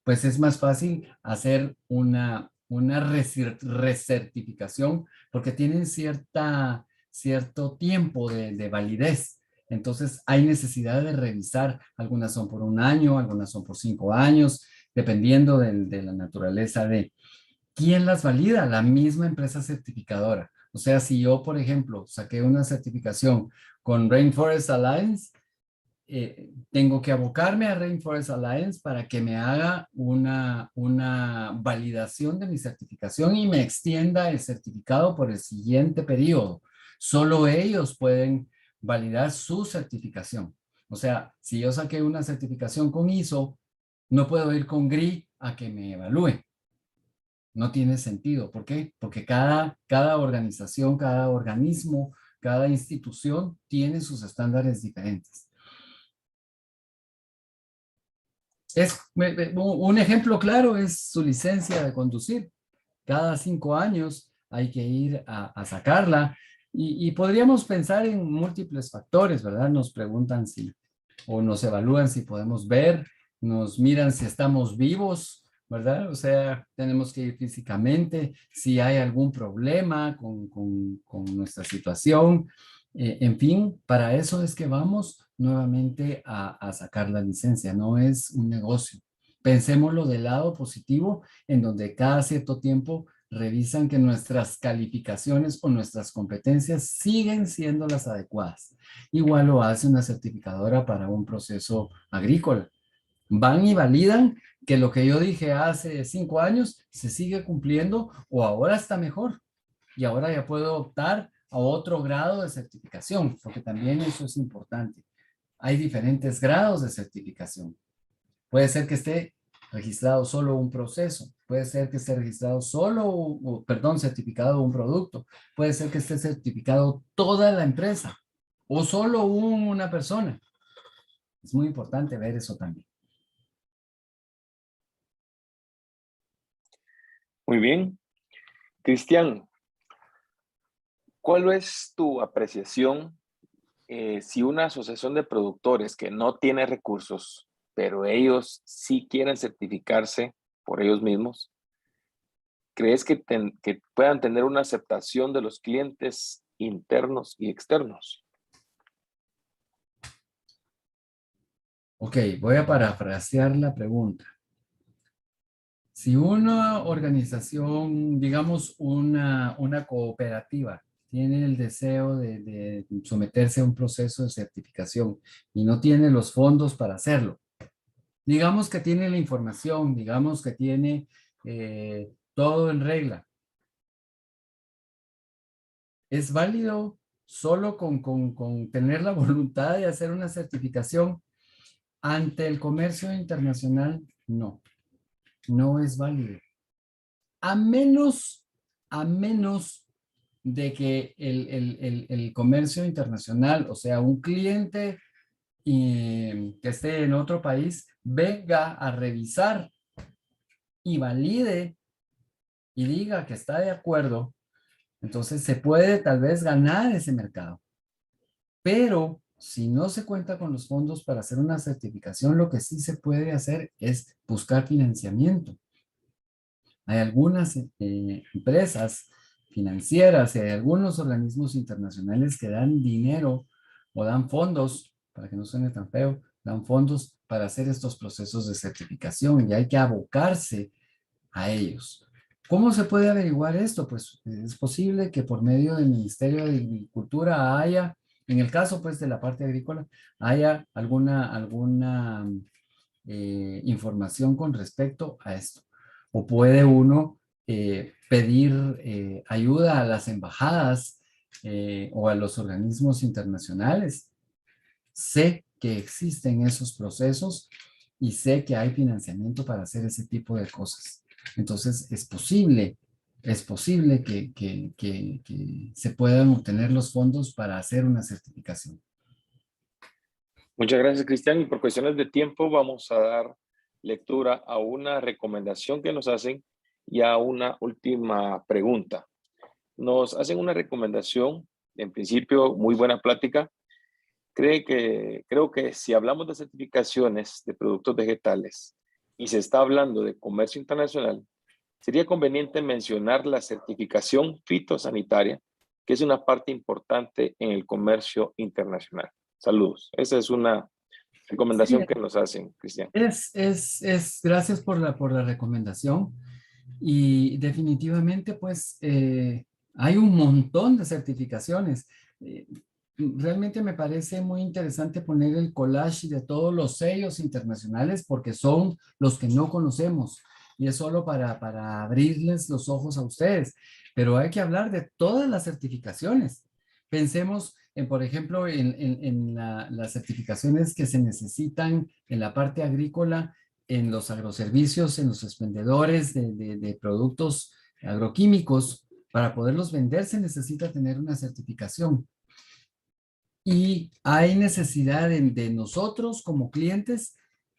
pues es más fácil hacer una recertificación porque tienen cierto tiempo de validez. Entonces hay necesidad de revisar. Algunas son por un año, algunas son por 5 años, dependiendo de la naturaleza de... ¿Quién las valida? La misma empresa certificadora. O sea, si yo, por ejemplo, saqué una certificación con Rainforest Alliance, tengo que abocarme a Rainforest Alliance para que me haga una validación de mi certificación y me extienda el certificado por el siguiente periodo. Solo ellos pueden validar su certificación. O sea, si yo saqué una certificación con ISO, no puedo ir con GRI a que me evalúe. No tiene sentido. ¿Por qué? Porque cada organización, cada organismo, cada institución tiene sus estándares diferentes. Un ejemplo claro es su licencia de conducir. Cada 5 años hay que ir a sacarla y podríamos pensar en múltiples factores, ¿verdad? Nos preguntan si o nos evalúan si podemos ver, nos miran si estamos vivos, ¿verdad? O sea, tenemos que ir físicamente, si hay algún problema con nuestra situación. En fin, para eso es que vamos nuevamente a sacar la licencia, no es un negocio. Pensémoslo del lado positivo, en donde cada cierto tiempo revisan que nuestras calificaciones o nuestras competencias siguen siendo las adecuadas. Igual lo hace una certificadora para un proceso agrícola. Van y validan que lo que yo dije hace 5 años se sigue cumpliendo o ahora está mejor. Y ahora ya puedo optar a otro grado de certificación, porque también eso es importante. Hay diferentes grados de certificación. Puede ser que esté registrado solo un proceso, puede ser que esté registrado certificado un producto, puede ser que esté certificado toda la empresa o solo una persona. Es muy importante ver eso también. Muy bien. Cristian, ¿cuál es tu apreciación si una asociación de productores que no tiene recursos, pero ellos sí quieren certificarse por ellos mismos, crees que puedan tener una aceptación de los clientes internos y externos? Ok, voy a parafrasear la pregunta. Si una organización, digamos una cooperativa, tiene el deseo de someterse a un proceso de certificación y no tiene los fondos para hacerlo, digamos que tiene la información, digamos que tiene todo en regla, ¿es válido solo con tener la voluntad de hacer una certificación ante el comercio internacional? No, no es válido. A menos de que el comercio internacional, o sea, un cliente que esté en otro país, venga a revisar y valide y diga que está de acuerdo, entonces se puede tal vez ganar ese mercado. Pero si no se cuenta con los fondos para hacer una certificación, lo que sí se puede hacer es buscar financiamiento. Hay algunas empresas financieras y hay algunos organismos internacionales que dan dinero o dan fondos, para que no suene tan feo, dan fondos para hacer estos procesos de certificación y hay que abocarse a ellos. ¿Cómo se puede averiguar esto? Pues es posible que por medio del Ministerio de Agricultura haya, en el caso pues de la parte agrícola, haya alguna información con respecto a esto. O puede uno pedir ayuda a las embajadas o a los organismos internacionales. Sé que existen esos procesos y sé que hay financiamiento para hacer ese tipo de cosas. Entonces, es posible que se puedan obtener los fondos para hacer una certificación. Muchas gracias, Cristian. Y por cuestiones de tiempo vamos a dar lectura a una recomendación que nos hacen y a una última pregunta. Nos hacen una recomendación, en principio, muy buena plática. Creo que si hablamos de certificaciones de productos vegetales y se está hablando de comercio internacional, sería conveniente mencionar la certificación fitosanitaria, que es una parte importante en el comercio internacional. Saludos. Esa es una Sí, recomendación que nos hacen, Cristian. gracias por la recomendación. Y definitivamente, pues, hay un montón de certificaciones. Realmente me parece muy interesante poner el collage de todos los sellos internacionales porque son los que no conocemos y es solo para abrirles los ojos a ustedes. Pero hay que hablar de todas las certificaciones. Pensemos en, por ejemplo, en las certificaciones que se necesitan en la parte agrícola, en los agroservicios, en los expendedores de productos agroquímicos. Para poderlos vender se necesita tener una certificación. Y hay necesidad de nosotros como clientes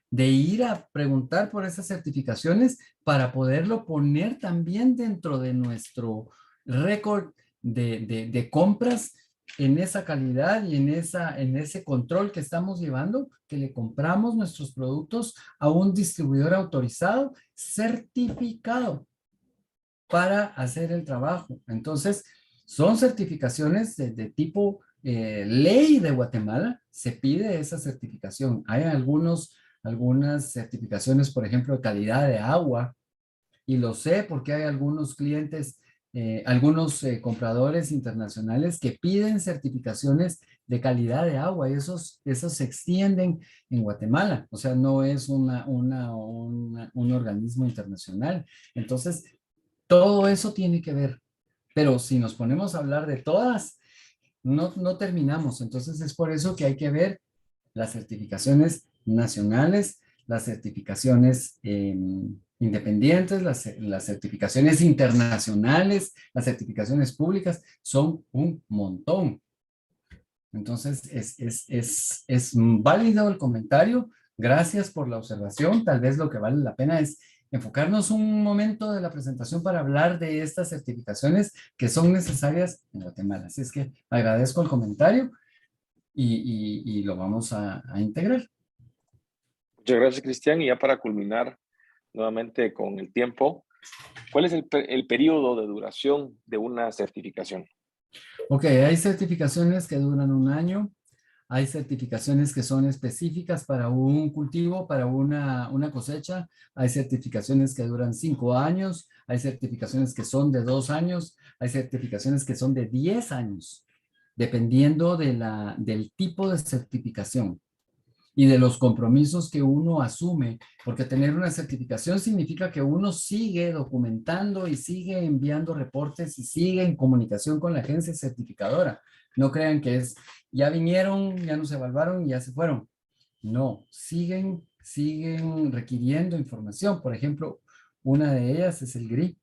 de ir a preguntar por esas certificaciones para poderlo poner también dentro de nuestro récord de compras en esa calidad y en ese control que estamos llevando, que le compramos nuestros productos a un distribuidor autorizado, certificado para hacer el trabajo. Entonces, son certificaciones de tipo ley de Guatemala, se pide esa certificación. Hay algunas certificaciones, por ejemplo, de calidad de agua, y lo sé porque hay algunos clientes, algunos compradores internacionales que piden certificaciones de calidad de agua y esos se extienden en Guatemala, o sea, no es un organismo internacional. Entonces, todo eso tiene que ver, pero si nos ponemos a hablar de todas, no terminamos. Entonces es por eso que hay que ver las certificaciones nacionales, las certificaciones independientes, las certificaciones internacionales, las certificaciones públicas, son un montón. Entonces es válido el comentario. Gracias por la observación. Tal vez lo que vale la pena es enfocarnos un momento de la presentación para hablar de estas certificaciones que son necesarias en Guatemala. Así es que agradezco el comentario y lo vamos a integrar. Muchas gracias, Cristian. Y ya para culminar nuevamente con el tiempo, ¿cuál es el periodo de duración de una certificación? Ok, hay certificaciones que duran un año, hay certificaciones que son específicas para un cultivo, para una cosecha, hay certificaciones que duran 5 años, hay certificaciones que son de 2 años, hay certificaciones que son de 10 años, dependiendo del tipo de certificación y de los compromisos que uno asume, porque tener una certificación significa que uno sigue documentando y sigue enviando reportes y sigue en comunicación con la agencia certificadora. No crean que ya vinieron, ya nos evaluaron y ya se fueron. No, siguen requiriendo información. Por ejemplo, una de ellas es el GRI.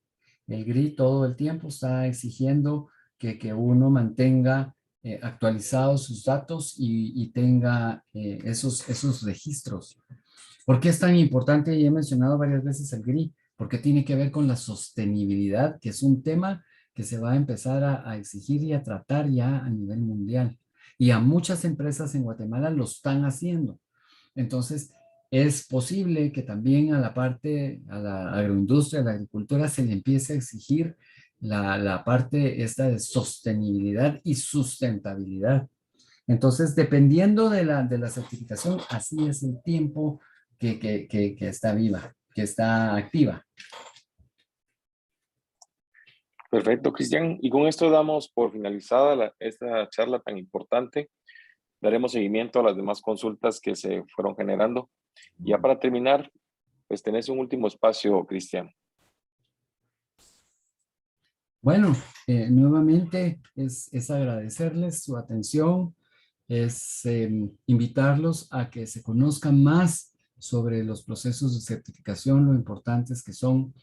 El GRI todo el tiempo está exigiendo que uno mantenga actualizados sus datos y tenga esos registros. ¿Por qué es tan importante? Y he mencionado varias veces el GRI, porque tiene que ver con la sostenibilidad, que es un tema que se va a empezar a exigir y a tratar ya a nivel mundial. Y a muchas empresas en Guatemala lo están haciendo. Entonces, es posible que también a la parte, a la agroindustria, a la agricultura, se le empiece a exigir la parte esta de sostenibilidad y sustentabilidad. Entonces, dependiendo de la certificación, así es el tiempo que está viva, que está activa. Perfecto, Cristian. Y con esto damos por finalizada esta charla tan importante. Daremos seguimiento a las demás consultas que se fueron generando. Y ya para terminar, pues tenés un último espacio, Cristian. Bueno, nuevamente es agradecerles su atención, es invitarlos a que se conozcan más sobre los procesos de certificación, lo importantes que son,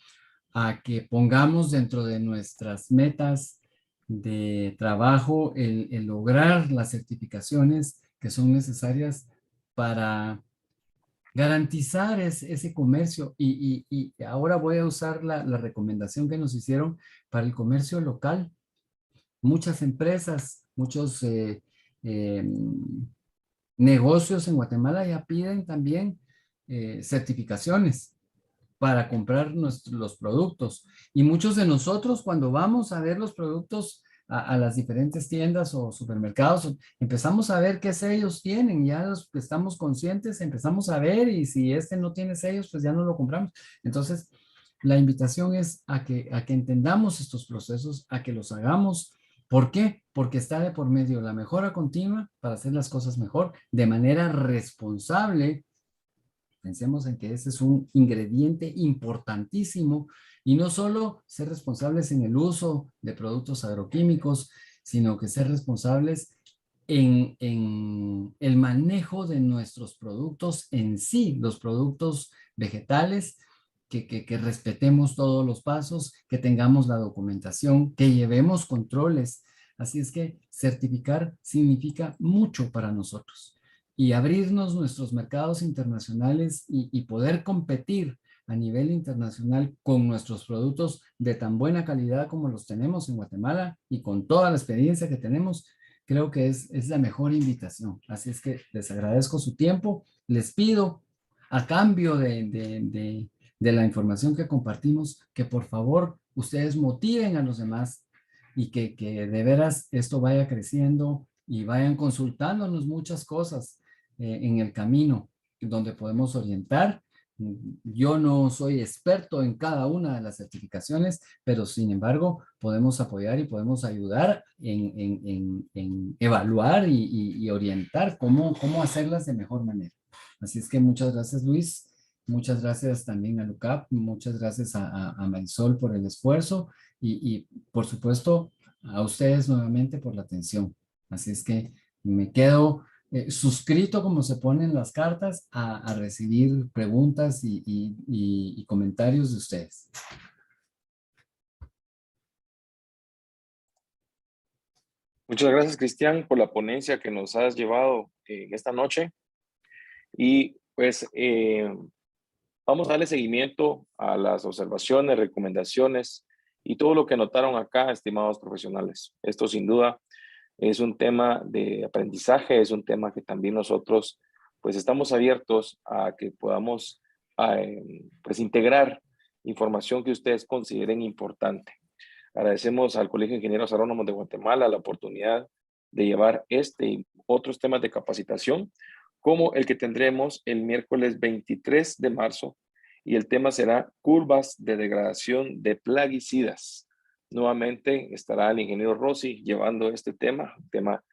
a que pongamos dentro de nuestras metas de trabajo el lograr las certificaciones que son necesarias para garantizar ese comercio. Y ahora voy a usar la recomendación que nos hicieron para el comercio local. Muchas empresas, muchos eh, negocios en Guatemala ya piden también certificaciones para comprar los productos. Y muchos de nosotros cuando vamos a ver los productos a las diferentes tiendas o supermercados, empezamos a ver qué sellos tienen, ya los que estamos conscientes, empezamos a ver y si este no tiene sellos, pues ya no lo compramos. Entonces, la invitación es a que entendamos estos procesos, a que los hagamos. ¿Por qué? Porque está de por medio la mejora continua para hacer las cosas mejor de manera responsable. Pensemos en que ese es un ingrediente importantísimo y no solo ser responsables en el uso de productos agroquímicos, sino que ser responsables en el manejo de nuestros productos en sí, los productos vegetales, que respetemos todos los pasos, que tengamos la documentación, que llevemos controles. Así es que certificar significa mucho para nosotros y abrirnos nuestros mercados internacionales y poder competir a nivel internacional con nuestros productos de tan buena calidad como los tenemos en Guatemala y con toda la experiencia que tenemos, creo que es la mejor invitación. Así es que les agradezco su tiempo, les pido a cambio de la información que compartimos, que por favor ustedes motiven a los demás y que de veras esto vaya creciendo y vayan consultándonos muchas cosas en el camino donde podemos orientar. Yo no soy experto en cada una de las certificaciones, pero sin embargo podemos apoyar y podemos ayudar en evaluar y orientar cómo hacerlas de mejor manera. Así es que muchas gracias, Luis. Muchas gracias también a Lucap. Muchas gracias a Marisol por el esfuerzo y por supuesto a ustedes nuevamente por la atención. Así es que me quedo suscrito, como se ponen las cartas, a recibir preguntas y comentarios de ustedes. Muchas gracias, Cristian, por la ponencia que nos has llevado esta noche. Y pues vamos a darle seguimiento a las observaciones, recomendaciones y todo lo que notaron acá, estimados profesionales. Esto sin duda es un tema de aprendizaje, es un tema que también nosotros pues estamos abiertos a que podamos pues integrar información que ustedes consideren importante. Agradecemos al Colegio de Ingenieros Agrónomos de Guatemala la oportunidad de llevar este y otros temas de capacitación, como el que tendremos el miércoles 23 de marzo, y el tema será curvas de degradación de plaguicidas. Nuevamente estará el ingeniero Rossi llevando este tema, un tema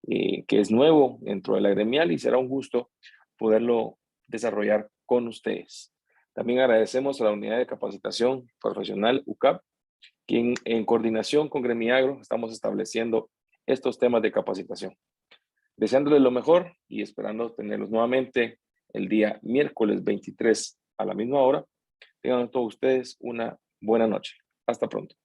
que es nuevo dentro de la gremial y será un gusto poderlo desarrollar con ustedes. También agradecemos a la Unidad de Capacitación Profesional UCAP, quien en coordinación con Gremiagro estamos estableciendo estos temas de capacitación. Deseándoles lo mejor y esperando tenerlos nuevamente el día miércoles 23 a la misma hora. Tengan todos ustedes una buena noche. Hasta pronto.